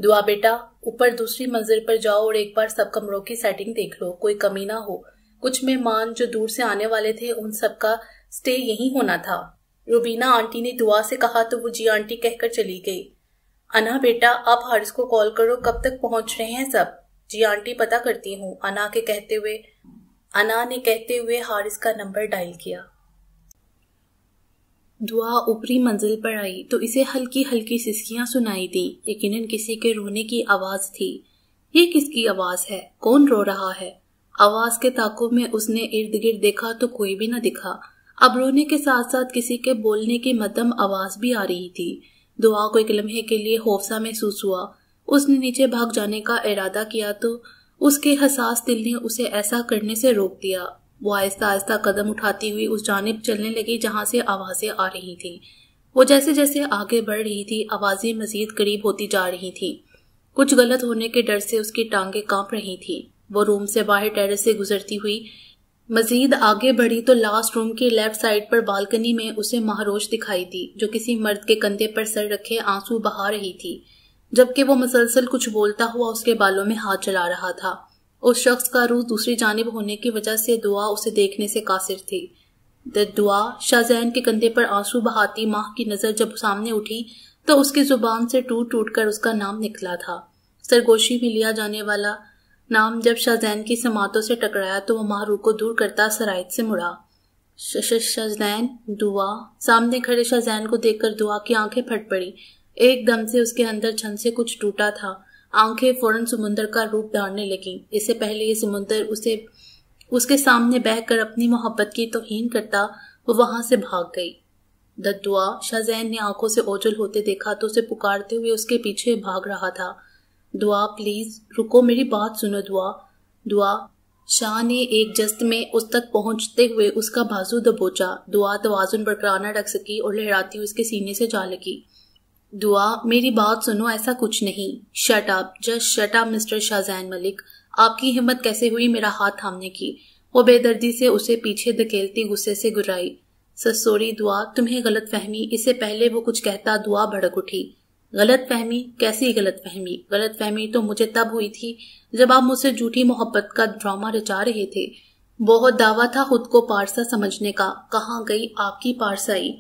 "دعا بیٹا، اوپر دوسری منزل پر جاؤ اور ایک بار سب کمروں کی سیٹنگ دیکھ لو، کوئی کمی نہ ہو۔ کچھ مہمان جو دور سے آنے والے تھے ان سب کا سٹے یہیں ہونا تھا۔" روبینہ آنٹی نے دعا سے کہا تو وہ جی آنٹی کہہ کر چلی گئی۔ "انا بیٹا، آپ حارث کو کال کرو، کب تک پہنچ رہے ہیں سب؟" "جی آنٹی، پتہ کرتی ہوں۔" انا نے کہتے ہوئے حارث کا نمبر ڈائل کیا۔ دعا اوپری منزل پر آئی تو اسے ہلکی ہلکی سسکیاں سنائی دیں، یقیناً کسی کے رونے کی آواز تھی۔ یہ کس کی آواز ہے؟ کون رو رہا ہے؟ آواز کے تعاقب میں اس نے ارد گرد دیکھا تو کوئی بھی نہ دکھا۔ اب رونے کے ساتھ ساتھ کسی کے بولنے کی مدھم آواز بھی آ رہی تھی۔ دعا کو ایک لمحے کے لیے خوفزا محسوس ہوا۔ اس نے نیچے بھاگ جانے کا ارادہ کیا تو اس کے حساس دل نے اسے ایسا کرنے سے روک دیا۔ وہ آہستہ آہستہ قدم اٹھاتی ہوئی اس جانب چلنے لگی جہاں سے آوازیں آ رہی تھیں۔ وہ جیسے جیسے آگے بڑھ رہی تھی آوازیں مزید قریب ہوتی جا رہی تھیں۔ کچھ غلط ہونے کے ڈر سے اس کی ٹانگیں کانپ رہی تھیں۔ وہ روم سے باہر ٹیرس سے گزرتی ہوئی مزید آگے بڑھی تو لاسٹ روم کی لیفٹ سائڈ پر بالکنی میں اسے مہروش دکھائی دی جو کسی مرد کے کندھے پر سر رکھے آنسو بہا رہی تھی، جبکہ وہ مسلسل کچھ بولتا ہوا اس کے بالوں میں ہاتھ چلا رہا تھا۔ اس شخص کا روح دوسری جانب ہونے کی وجہ سے دعا اسے دیکھنے سے قاصر تھی۔ دعا شاہزین کے کندھے پر آنسو بہاتی ماں کی نظر جب سامنے اٹھی تو اس کی زبان سے ٹوٹ ٹوٹ کر اس کا نام نکلا تھا۔ سرگوشی میں لیا جانے والا نام جب شاہزین کی سماعتوں سے ٹکرایا تو وہ ماہ روح کو دور کرتا سرائط سے مڑا۔ شاہزین، دعا۔ سامنے کھڑے شاہزین کو دیکھ کر دعا کی آنکھیں پھٹ پڑی۔ ایک دم سے اس کے اندر چھن سے کچھ ٹوٹا تھا۔ آنکھیں فوراً سمندر کا روپ دھارنے لگیں۔ اس سے پہلے یہ سمندر اس کے سامنے بہہ کر اپنی محبت کی توہین کرتا، وہ وہاں سے بھاگ گئی۔ دعا۔ شاہزین نے آنکھوں سے اوجھل ہوتے دیکھا تو اسے پکارتے ہوئے اس کے پیچھے بھاگ رہا تھا۔ دعا پلیز رکو، میری بات سنو دعا۔ دعا۔ شاہ نے ایک جست میں اس تک پہنچتے ہوئے اس کا بازو دبوچا۔ دعا توازن برقرار نہ رکھ سکی اور لہراتی ہوئی اس کے سینے سے جا لگی۔ دعا میری بات سنو، ایسا کچھ نہیں۔ Shut up, just shut up mister Shahzeen Malik. آپ کی ہمت کیسے ہوئی میرا ہاتھ تھامنے کی؟ وہ بے دردی سے اسے پیچھے دھکیلتی غصے سے گرائی۔ سوری دعا، تمہیں غلط فہمی۔ اس سے پہلے وہ کچھ کہتا دعا بھڑک اٹھی۔ غلط فہمی؟ کیسی غلط فہمی؟ غلط فہمی تو مجھے تب ہوئی تھی جب آپ مجھ سے جھوٹی محبت کا ڈرامہ رچا رہے تھے۔ بہت دعویٰ تھا خود کو پارسا سمجھنے کا، کہاں گئی آپ کی پارسائی؟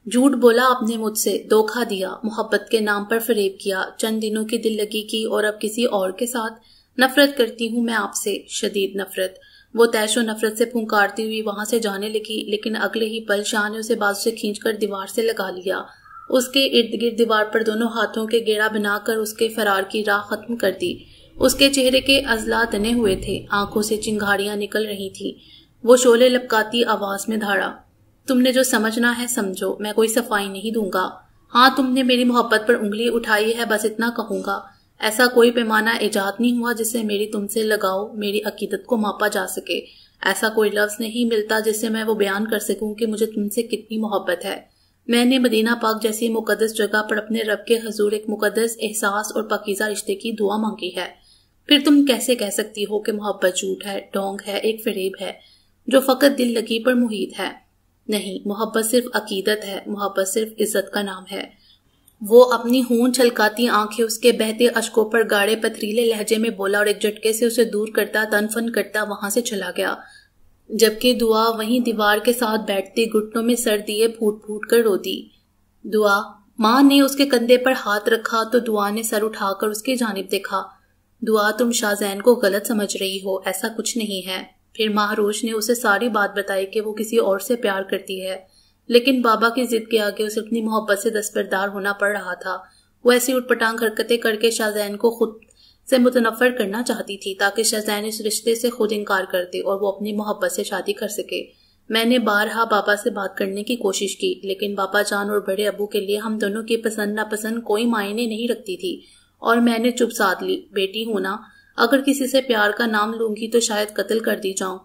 جھوٹ بولا آپ نے مجھ سے، دھوکہ دیا، محبت کے نام پر فریب کیا، چند دنوں کی دل لگی کی اور اب کسی اور کے ساتھ۔ نفرت کرتی ہوں میں آپ سے، شدید نفرت۔ وہ تیش و نفرت سے پھنکارتی ہوئی وہاں سے جانے لگی، لیکن اگلے ہی پل شاہ نے اسے بازو سے کھینچ کر دیوار سے لگا لیا۔ اس کے ارد گرد دیوار پر دونوں ہاتھوں کے گھیرا بنا کر اس کے فرار کی راہ ختم کر دی۔ اس کے چہرے کے اضلاع تنے ہوئے تھے، آنکھوں سے چنگاریاں نکل رہی تھیں۔ وہ شعلے لپکاتی آواز میں دھاڑا، تم نے جو سمجھنا ہے سمجھو، میں کوئی صفائی نہیں دوں گا۔ ہاں تم نے میری محبت پر انگلی اٹھائی ہے، بس اتنا کہوں گا۔ ایسا کوئی پیمانہ ایجاد نہیں ہوا جس سے میری تم سے لگاؤ، میری عقیدت کو ماپا جا سکے۔ ایسا کوئی لفظ نہیں ملتا جس سے میں وہ بیان کر سکوں کہ مجھے تم سے کتنی محبت ہے۔ میں نے مدینہ پاک جیسی مقدس جگہ پر اپنے رب کے حضور ایک مقدس احساس اور پاکیزہ رشتے کی دعا مانگی ہے۔ پھر تم کیسے کہہ سکتی ہو کہ محبت جھوٹ ہے، ڈھونگ ہے، ایک فریب ہے جو فقط دل لگی پر محیط ہے؟ نہیں، محبت صرف عقیدت ہے، محبت صرف عزت کا نام ہے۔ وہ اپنی ہون چھلکاتی آنکھیں اس کے بہتے اشکوں پر گاڑے پتھریلے لہجے میں بولا اور ایک جھٹکے سے اسے دور کرتا تن فن کرتا وہاں سے چلا گیا، جبکہ دعا وہیں دیوار کے ساتھ بیٹھتی گھٹنوں میں سر دیے پھوٹ پھوٹ کر روتی۔ دعا۔ ماں نے اس کے کندھے پر ہاتھ رکھا تو دعا نے سر اٹھا کر اس کی جانب دیکھا۔ دعا تم شاہزین کو غلط سمجھ رہی ہو، ایسا کچھ نہیں ہے۔ پھر مہروش نے اسے ساری بات بتائی کہ وہ کسی اور سے پیار کرتی ہے، لیکن بابا کی ضد کے آگے اسے اپنی محبت سے دستبردار ہونا پڑ رہا تھا۔ وہ ایسی اٹھ پٹانگ حرکتیں کر کے شاہزین کو خود سے متنفر کرنا چاہتی تھی تاکہ شاہزین اس رشتے سے خود انکار کر دے اور وہ اپنی محبت سے شادی کر سکے۔ میں نے بارہا بابا سے بات کرنے کی کوشش کی، لیکن بابا جان اور بڑے ابو کے لیے ہم دونوں کی پسند ناپسند کوئی معنی نہیں رکھتی تھی، اور میں نے چپ سادھ لی۔ بیٹی ہوں نا، اگر کسی سے پیار کا نام لوں گی تو شاید قتل کر دی جاؤں۔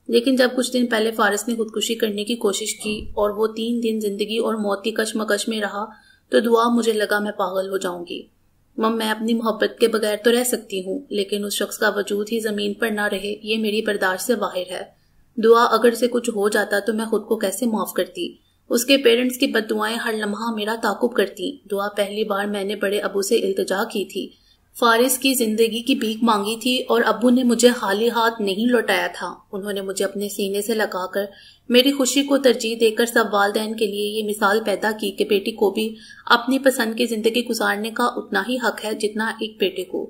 لیکن جب کچھ دن پہلے فارس نے خودکشی کرنے کی کوشش کی اور وہ 3 دن زندگی اور موت کی کشمکش میں رہا تو دعا مجھے لگا میں پاگل ہو جاؤں گی۔ میں اپنی محبت کے بغیر تو رہ سکتی ہوں، لیکن اس شخص کا وجود ہی زمین پر نہ رہے یہ میری برداشت سے باہر ہے۔ دعا اگر سے کچھ ہو جاتا تو میں خود کو کیسے معاف کرتی؟ اس کے پیرنٹس کی بد دعائیں ہر لمحہ میرا تعاقب کرتی۔ دعا پہلی بار میں نے بڑے ابو سے التجا کی تھی، فارس کی زندگی کی بھیک مانگی تھی، اور ابو نے مجھے خالی ہاتھ نہیں لوٹایا تھا۔ انہوں نے مجھے اپنے سینے سے لگا کر میری خوشی کو ترجیح دے کر سب والدین کے لیے یہ مثال پیدا کی کہ بیٹی کو بھی اپنی پسند کی زندگی گزارنے کا اتنا ہی حق ہے جتنا ایک بیٹے کو۔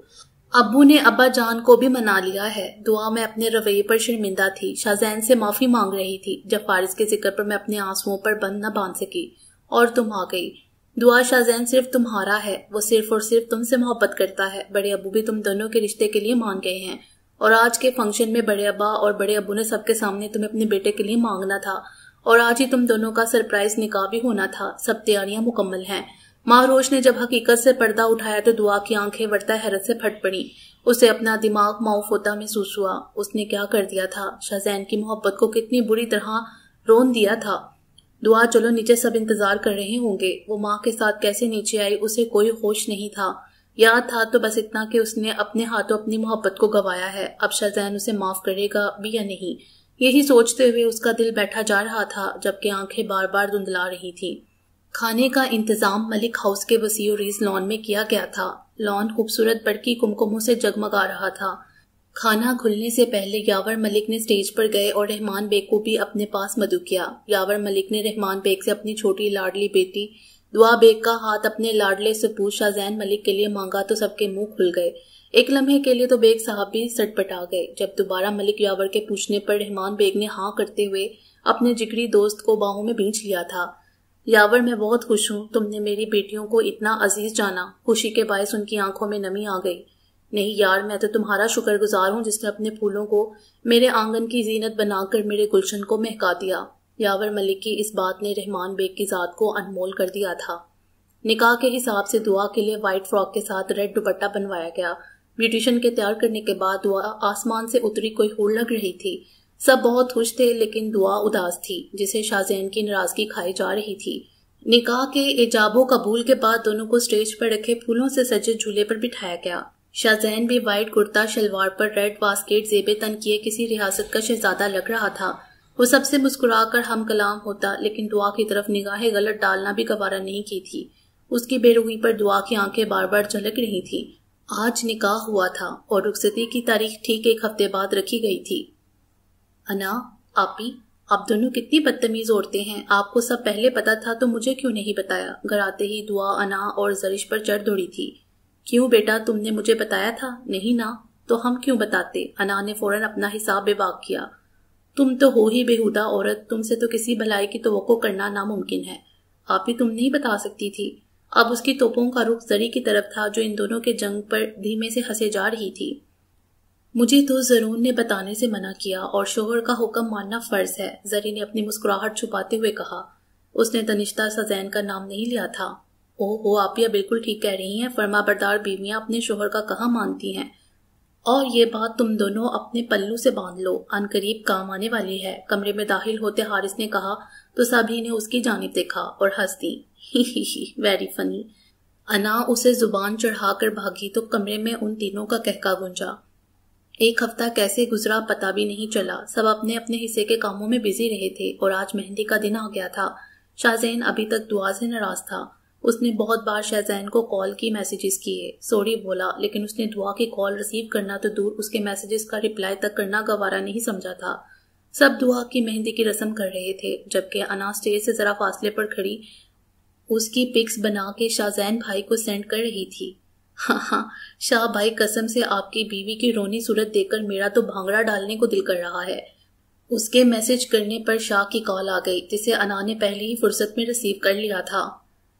ابو نے ابا جان کو بھی منا لیا ہے۔ دعا میں اپنے رویے پر شرمندہ تھی، شاہزین سے معافی مانگ رہی تھی جب فارس کے ذکر پر میں اپنے آنسوؤں پر بند نہ باندھ سکی، اور تم آ گئی۔ دعا شاہزین صرف تمہارا ہے، وہ صرف اور صرف تم سے محبت کرتا ہے، بڑے ابو بھی تم دونوں کے رشتے کے لیے مان گئے ہیں، اور آج کے فنکشن میں بڑے ابا اور بڑے ابو نے سب کے سامنے تمہیں اپنے بیٹے کے لیے مانگنا تھا، اور آج ہی تم دونوں کا سرپرائز نکاح بھی ہونا تھا۔ سب تیاریاں مکمل ہیں۔ مہروش نے جب حقیقت سے پردہ اٹھایا تو دعا کی آنکھیں ورتا حیرت سے پھٹ پڑی۔ اسے اپنا دماغ معاف ہوتا محسوس ہوا۔ اس نے کیا کر دیا تھا؟ شاہزین کی محبت کو کتنی بری طرح رون دیا تھا۔ دعا چلو نیچے سب انتظار کر رہے ہوں گے۔ وہ ماں کے ساتھ کیسے نیچے آئی اسے کوئی ہوش نہیں تھا۔ یاد تھا تو بس اتنا کہ اس نے اپنے ہاتھوں اپنی محبت کو گوایا ہے۔ اب شاہزین اسے معاف کرے گا بھی یا نہیں، یہی سوچتے ہوئے اس کا دل بیٹھا جا رہا تھا، جبکہ آنکھیں بار بار دھندلا رہی تھی۔ کھانے کا انتظام ملک ہاؤس کے وسیع و ریز لان میں کیا گیا تھا۔ لان خوبصورت برقی کمکموں سے جگمگا رہا تھا۔ کھانا کھلنے سے پہلے یاور ملک نے سٹیج پر گئے اور رحمان بیگ کو بھی اپنے پاس مدعو کیا۔ یاور ملک نے رحمان بیگ سے اپنی چھوٹی لاڈلی بیٹی دعا بیگ کا ہاتھ اپنے لاڈلے سپوت شاہزین ملک کے لیے مانگا تو سب کے منہ کھل گئے۔ ایک لمحے کے لیے تو بیگ صاحب بھی سٹ پٹا گئے۔ جب دوبارہ ملک یاور کے پوچھنے پر رحمان بیگ نے ہاں کرتے ہوئے اپنے جگری دوست کو باہوں میں بھینچ لیا تھا۔ یاور میں بہت خوش ہوں، تم نے میری بیٹیوں کو اتنا عزیز جانا۔ خوشی کے باعث ان کی آنکھوں میں نمی آ گئی۔ نہیں یار، میں تو تمہارا شکر گزار ہوں جس نے اپنے پھولوں کو میرے آنگن کی زینت بنا کر میرے گلشن کو مہکا دیا۔ یاور ملک کی اس بات نے رحمان بیگ کی ذات کو انمول کر دیا تھا۔ نکاح کے حساب سے دعا کے لیے وائٹ فراک کے ساتھ ریڈ دوپٹہ بنوایا گیا۔ بیوٹیشن کے تیار کرنے کے بعد دعا آسمان سے اتری کوئی ہور لگ رہی تھی۔ سب بہت خوش تھے لیکن دعا اداس تھی، جسے شاہزین کی ناراضگی کھائی جا رہی تھی۔ نکاح کے ایجاب و قبول کے بعد دونوں کو سٹیج پر رکھے پھولوں سے سجے جھولے پر بٹھایا گیا۔ شاہزین بھی وائٹ کرتا شلوار پر ریڈ واسکیٹ زیب تن کیے کسی ریاست کا شہزادہ لگ رہا تھا۔ وہ سب سے مسکرا کر ہم کلام ہوتا، لیکن دعا کی طرف نگاہیں غلط ڈالنا بھی گوارا نہیں کی تھی۔ اس کی بے روحی پر دعا کی آنکھیں بار بار جھلک رہی تھی۔ آج نکاح ہوا تھا اور رخصتی کی تاریخ ٹھیک ایک ہفتے بعد رکھی گئی تھی۔ انا، آپی، آپ دونوں کتنی بدتمیز عورتیں ہیں۔ آپ کو سب پہلے پتا تھا تو مجھے کیوں نہیں بتایا؟ گھر آتے ہی دعا انا اور زرش پر چڑھ دوڑی تھی۔ کیوں بیٹا، تم نے مجھے بتایا تھا؟ نہیں نا، تو ہم کیوں بتاتے؟ انا نے فوراً اپنا حساب بے باک کیا۔ تم تو ہو ہی بےہودہ عورت، تم سے تو کسی بھلائی کی توقع کرنا ناممکن ہے۔ آپی تم نہیں بتا سکتی تھی؟ اب اس کی توپوں کا رخ زری کی طرف تھا جو ان دونوں کے جنگ پر دھیمے سے ہنسے جا رہی تھی۔ مجھے تو زرون نے بتانے سے منع کیا اور شوہر کا حکم ماننا فرض ہے، زری نے اپنی مسکراہٹ چھپاتے ہوئے کہا۔ اس نے تنشتہ شاہزین کا نام نہیں لیا تھا۔ اوہ آپیہ بالکل ٹھیک کہہ رہی ہیں، فرما بردار بیویاں اپنے شوہر کا کہاں مانتی ہیں، اور یہ بات تم دونوں اپنے پلو سے باندھ لو، ان قریب کام آنے والی ہے۔ کمرے میں داخل ہوتے حارث نے کہا تو سبھی نے اس کی جانب دیکھا اور ہنس دی۔ Very funny. انا اسے زبان چڑھا کر بھاگی تو کمرے میں ان تینوں کا کہکا گونجا۔ ایک ہفتہ کیسے گزرا پتہ بھی نہیں چلا۔ سب اپنے اپنے حصے کے کاموں میں بزی رہے تھے اور آج مہندی کا دن آ گیا تھا۔ شاہزین ابھی تک دعا سے ناراض تھا۔ اس نے بہت بار شاہزین کو کال کی، میسیجز کیے، سوری بولا، لیکن اس نے دعا کی کال ریسیو کرنا تو دور اس کے میسیجز کا رپلائی تک کرنا گوارا نہیں سمجھا تھا۔ سب دعا کی مہندی کی رسم کر رہے تھے، جبکہ انا اسٹیج سے ذرا فاصلے پر کھڑی اس کی پکس بنا کے شاہزین بھائی کو سینڈ کر رہی تھی۔ ہاں شاہ بھائی، قسم سے آپ کی بیوی کی رونی صورت دیکھ کر میرا تو بھانگڑا ڈالنے کو دل کر رہا ہے۔ اس کے میسج کرنے پر شاہ کی کال آ گئی، جسے انا نے پہلی ہی فرصت میں ریسیو کر لیا تھا۔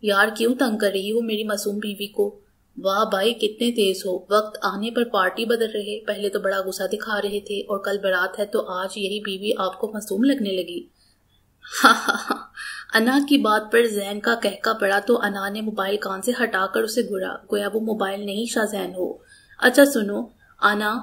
یار کیوں تنگ کر رہی ہو میری معصوم بیوی کو؟ واہ بھائی کتنے تیز ہو، وقت آنے پر پارٹی بدل رہے، پہلے تو بڑا غصہ دکھا رہے تھے اور کل برات ہے تو آج یہی بیوی آپ کو معصوم لگنے لگی۔ انا کی بات پر زین کا کہکا پڑا تو انا نے موبائل کان سے ہٹا کر اسے گھورا، گویا وہ موبائل نہیں شاہزین ہو۔ اچھا سنو انا،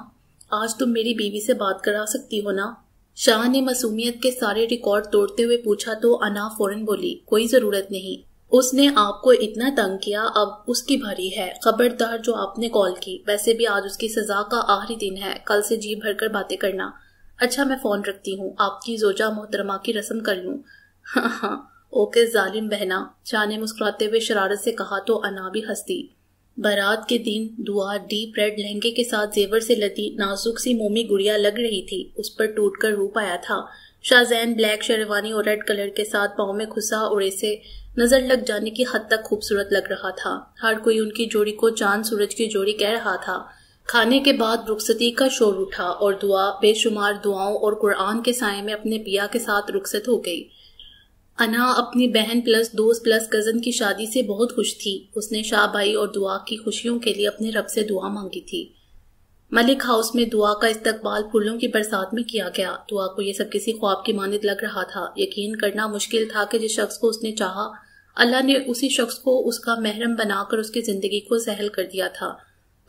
آج تم میری بیوی سے بات کرا سکتی ہو نا؟ شاہ نے معصومیت کے سارے ریکارڈ توڑتے ہوئے پوچھا تو انا فوراً بولی، کوئی ضرورت نہیں، اس نے آپ کو اتنا تنگ کیا، اب اس کی بھری ہے، خبردار جو آپ نے کال کی، ویسے بھی آج اس کی سزا کا آخری دن ہے، کل سے جی بھر کر باتیں کرنا۔ اچھا میں فون رکھتی ہوں، آپ کی زوجہ محترمہ کی رسم کر لوں۔ ہاں اوکے ظالم بہنا، شاہ نے مسکراتے ہوئے شرارت سے کہا تو انا بھی ہنس دی۔ بارات کے دن دعا ڈیپ ریڈ لہنگے کے ساتھ زیور سے لدی نازک سی مومی گڑیا لگ رہی تھی، اس پر ٹوٹ کر روپ آیا تھا۔ شاہزین بلیک شیروانی اور ریڈ کلر کے ساتھ پاؤں میں کھسا اڑے سے نظر لگ جانے کی حد تک خوبصورت لگ رہا تھا۔ ہر کوئی ان کی جوڑی کو چاند سورج کی جوڑی کہہ رہا تھا۔ کھانے کے بعد رخصتی کا شور اٹھا اور دعا بے شمار دعاؤں اور قرآن کے سائے میں اپنے پیا کے ساتھ رخصت ہو گئی۔ انا اپنی بہن پلس دوست پلس کزن کی شادی سے بہت خوش تھی۔ اس نے شاہ بھائی اور دعا کی خوشیوں کے لیے اپنے رب سے دعا مانگی تھی۔ ملک ہاؤس میں دعا کا استقبال پھولوں کی برسات میں کیا گیا۔ دعا کو یہ سب کسی خواب کی مانند لگ رہا تھا۔ یقین کرنا مشکل تھا کہ جس شخص کو اس نے چاہا، اللہ نے اسی شخص کو اس کا محرم بنا کر اس کی زندگی کو سہل کر دیا تھا۔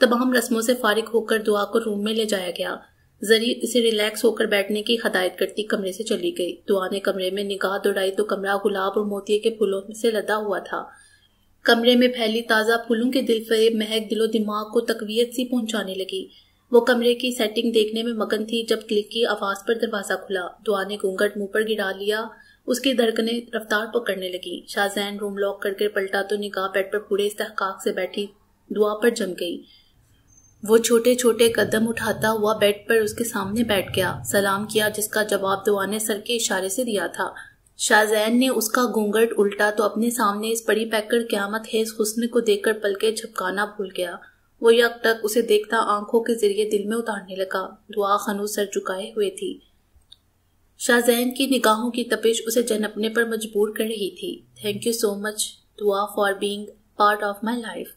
تمام رسموں سے فارغ ہو کر دعا کو روم میں لے جایا گیا۔ زری اسے ریلیکس ہو کر بیٹھنے کی ہدایت کرتی کمرے سے چلی گئی۔ دعا نے کمرے میں نگاہ دوڑائی تو کمرہ گلاب اور موتیے کے پھولوں سے لدا ہوا تھا۔ کمرے میں پھیلی تازہ پھولوں کے دل فریب مہک دل و دماغ کو تقویت سی پہنچانے لگی۔ وہ کمرے کی سیٹنگ دیکھنے میں مگن تھی جب کلک کی آواز پر دروازہ کھلا۔ دعا نے گھونگھٹ منہ پر گرا لیا۔ اس کی دھڑکنیں رفتار پکڑنے لگی۔ شاہزین روم لاک کر کے پلٹا تو نگاہ بیڈ پر پورے استحقاق سے بیٹھی دعا پر جم گئی۔ وہ چھوٹے چھوٹے قدم اٹھاتا ہوا بیڈ پر اس کے سامنے بیٹھ گیا، سلام کیا جس کا جواب دعا نے سر کے اشارے سے دیا تھا۔ شاہزین نے اس کا گھونگھٹ الٹا تو اپنے سامنے اس پری پیکر قیامت خیز حسن کو دیکھ کر پلکیں جھپکانا بھول گیا۔ وہ یک ٹک اسے دیکھتا آنکھوں کے ذریعے دل میں اتارنے لگا۔ دعا خنوس سر جھکائے ہوئے تھی۔ شاہزین کی نگاہوں کی تپش اسے جنپنے پر مجبور کر رہی تھی۔ تھینک یو سو مچ دعا for being part of my life.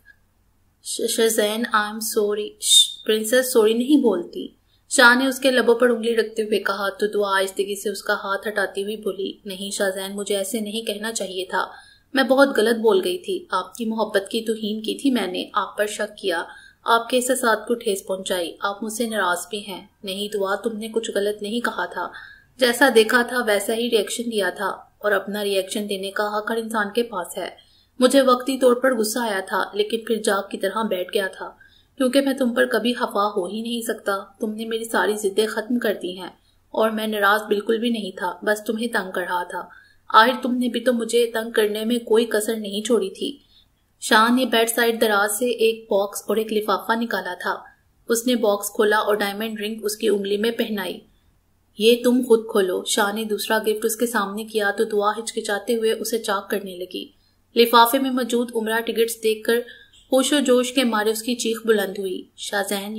Shahzain I am sorry. Princess sorry نہیں بولتی، شاہ نے اس کے لبوں پر انگلی رکھتے ہوئے کہا تو دعا آہستگی سے اس کا ہاتھ ہٹاتی ہوئی بولی، نہیں شاہزین، مجھے ایسے نہیں کہنا چاہیے تھا، میں بہت غلط بول گئی تھی۔ آپ کی محبت کی توہین کی تھی میں نے، آپ پر شک کیا، آپ کے احساسات کو ٹھیس پہنچائی، آپ مجھ سے ناراض بھی ہیں۔ نہیں دعا، تم نے کچھ غلط نہیں کہا تھا، جیسا دیکھا تھا ویسا ہی ری ایکشن دیا تھا، اور اپنا ری ایکشن دینے کا حق ہر انسان کے پاس ہے۔ مجھے وقتی طور پر غصہ آیا تھا لیکن پھر جاگ کی طرح بیٹھ گیا تھا، کیونکہ میں تم پر کبھی خفا ہو ہی نہیں سکتا۔ تم نے میری ساری ضدیں ختم کر دی ہیں، اور میں ناراض بالکل بھی نہیں تھا، بس تمہیں تنگ کر رہا تھا۔ آخر تم نے بھی تو مجھے تنگ کرنے میں کوئی کسر نہیں چھوڑی تھی۔ شاہ نے بیڈ سائڈ دراز سے ایک باکس اور ایک لفافہ نکالا تھا۔ اس نے باکس کھولا اور ڈائمنڈ رنگ اس کی انگلی میں پہنائی۔ یہ تم خود کھولو۔ شاہ نے دوسرا گفٹ اس کے سامنے کیا تو دعا ہچکچاتے ہوئے اسے چاک کرنے لگی۔ لفافے میں موجود عمرہ ٹکٹس دیکھ کر ہوش و جوش کے مارے اس کی چیخ بلند ہوئی۔ شاہزین،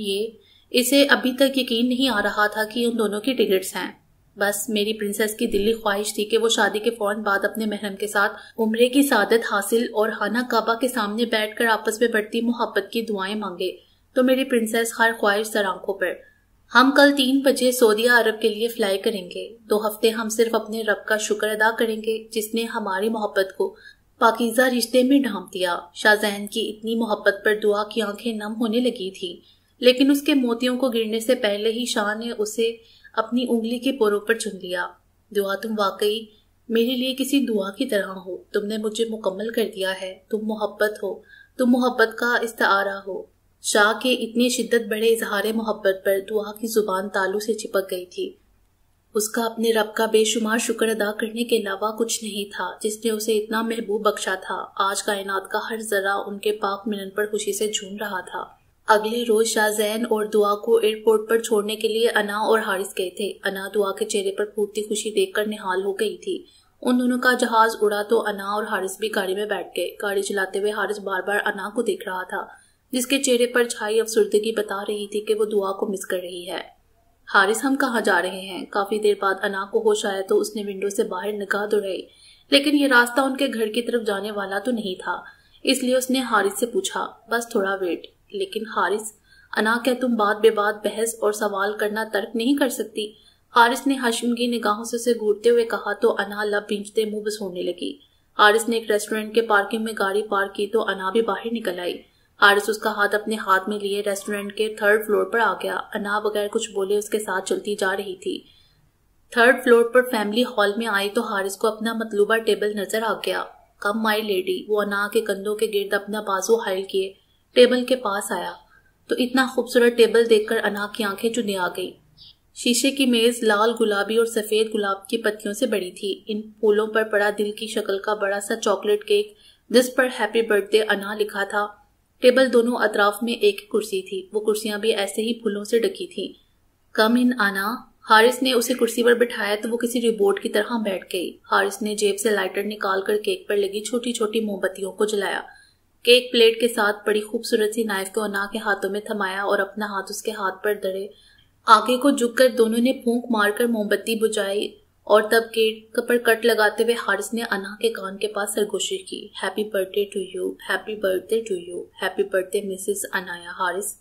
اسے ابھی تک یقین نہیں آ رہا تھا کہ ان دونوں کی ٹکٹس ہیں۔ بس میری پرنسس کی دلی خواہش تھی کہ وہ شادی کے فوراً بعد اپنے محرم کے ساتھ عمرے کی سعادت حاصل اور خانہ کعبہ کے سامنے بیٹھ کر آپس میں بڑھتی محبت کی دعائیں مانگے۔ تو میری پرنسس ہر خواہش سر آنکھوں پر۔ ہم کل 3 بجے سعودیہ عرب کے لیے فلائی کریں گے۔ 2 ہفتے ہم صرف اپنے رب کا شکر ادا کریں گے جس نے ہماری محبت کو پاکیزہ رشتے میں ڈھانپ دیا۔ شاہزین کی اتنی محبت پر دعا کی آنکھیں نم ہونے لگی تھی، لیکن اس کے موتیوں کو گرنے سے پہلے ہی شاہ نے اسے اپنی انگلی کے پوروں پر چن لیا۔ دعا، تم واقعی میرے لیے کسی دعا کی طرح ہو، تم نے مجھے مکمل کر دیا ہے، تم محبت ہو، تم محبت کا استعارہ ہو۔ شاہ کے اتنے شدت بڑے اظہار محبت پر دعا کی زبان تالو سے چپک گئی تھی۔ اس کا اپنے رب کا بے شمار شکر ادا کرنے کے علاوہ کچھ نہیں تھا جس نے اسے اتنا محبوب بخشا تھا۔ آج کائنات کا ہر ذرہ ان کے پاک ملن پر خوشی سے جھوم رہا تھا۔ اگلے روز شاہزین اور دعا کو ایئرپورٹ پر چھوڑنے کے لیے انا اور حارث گئے تھے۔ انا دعا کے چہرے پر پھوٹتی خوشی دیکھ کر نہال ہو گئی تھی۔ ان دونوں کا جہاز اڑا تو انا اور حارث بھی گاڑی میں بیٹھ گئے۔ گاڑی چلاتے ہوئے حارث بار بار انا کو دیکھ رہا تھا جس کے چہرے پر چھائی افسردگی بتا رہی تھی کہ وہ دعا کو مس کر رہی ہے۔ حارث، ہم کہاں جا رہے ہیں؟ کافی دیر بعد انا کو ہوش آیا تو اس نے ونڈو سے باہر نگاہ دوڑائی، لیکن یہ راستہ ان کے گھر کی طرف جانے والا تو نہیں تھا، اس لیے اس نے حارث سے پوچھا، بس تھوڑا ویٹ۔ لیکن حارث، انا، کیا تم بات بے بات بحث اور سوال کرنا ترک نہیں کر سکتی؟ حارث نے حشمگی نگاہوں سے اسے گھورتے ہوئے کہا تو انا لب بھینچتے منہ بسوڑنے لگی۔ حارث نے ایک ریسٹورنٹ کے پارکنگ میں گاڑی پارک کی تو انا بھی باہر نکل آئی۔ حارث اس کا ہاتھ اپنے ہاتھ میں لیے ریسٹورنٹ کے 3rd فلور پر آ گیا۔ انا بغیر کچھ بولے اس کے ساتھ چلتی جا رہی تھی۔ 3rd فلور پر فیملی ہال میں آئی تو حارث کو اپنا مطلوبہ ٹیبل نظر آ گیا۔ کم مائی لیڈی، وہ انا کے کندھوں کے گرد اپنا بازو حائل کیے ٹیبل کے پاس آیا تو اتنا خوبصورت ٹیبل دیکھ کر انا کی آنکھیں چنی آ گئی۔ شیشے کی میز لال گلابی اور سفید گلاب کی پتیوں سے بڑی تھی۔ ان پھولوں پر پڑا دل کی شکل کا بڑا سا چاکلیٹ کیک جس پر ہیپی برتھ ڈے انا لکھا تھا۔ ٹیبل دونوں اطراف میں ایک کرسی تھی، وہ کرسیاں بھی ایسے ہی پھولوں سے ڈکی تھیں۔ کم ان انا۔ حارث نے اسے کرسی پر بٹھایا تو وہ کسی روبوٹ کی طرح بیٹھ گئی۔ حارث نے جیب سے لائٹر نکال کر کیک پر لگی چھوٹی چھوٹی موم بتیوں کو جلایا۔ کیک پلیٹ کے ساتھ بڑی خوبصورت سی نائف کو انا کے ہاتھوں میں تھمایا اور اپنا ہاتھ اس کے ہاتھ پر دڑے آگے کو جھک کر دونوں نے پھونک مار کر موم بتی بجھائی اور تب کیک پر کٹ لگاتے ہوئے حارث نے انا کے کان کے پاس سرگوشی کی۔ Happy birthday to you, happy birthday to you, happy birthday Mrs Anaya. Haris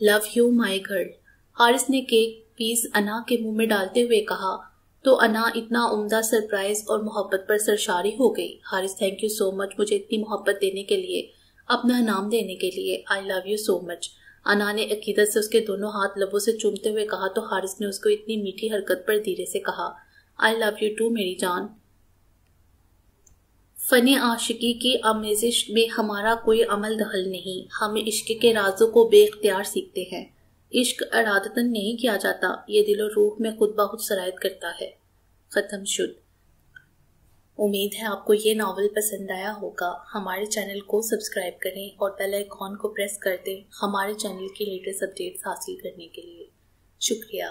love you my girl. Haris نے کیک پیس انا کے منہ میں ڈالتے ہوئے کہا تو انا اتنا عمدہ سرپرائز اور محبت پر سرشاری ہو گئی. حارث تھینک یو سو مچ مجھے اتنی محبت دینے کے لیے، اپنا انعام دینے کے لیے. آئی لو یو سو مچ. انا نے عقیدت سے اس کے دونوں ہاتھ لبوں سے چومتے ہوئے کہا تو حارث نے اس کو اتنی میٹھی حرکت پر دھیرے سے کہا آئی لو یو ٹو میری جان. فن عاشقی کی آمیزش میں ہمارا کوئی عمل دخل نہیں. ہم عشق کے رازوں کو بے اختیار سیکھتے ہیں. عشق ارادتاً نہیں کیا جاتا، یہ دل و روح میں خود بخود سرایت کرتا ہے. ختم شد. امید ہے آپ کو یہ ناول پسند آیا ہوگا. ہمارے چینل کو سبسکرائب کریں اور بیل آئیکن کو پریس کر دیں ہمارے چینل کی لیٹسٹ اپڈیٹس حاصل کرنے کے لیے. شکریہ.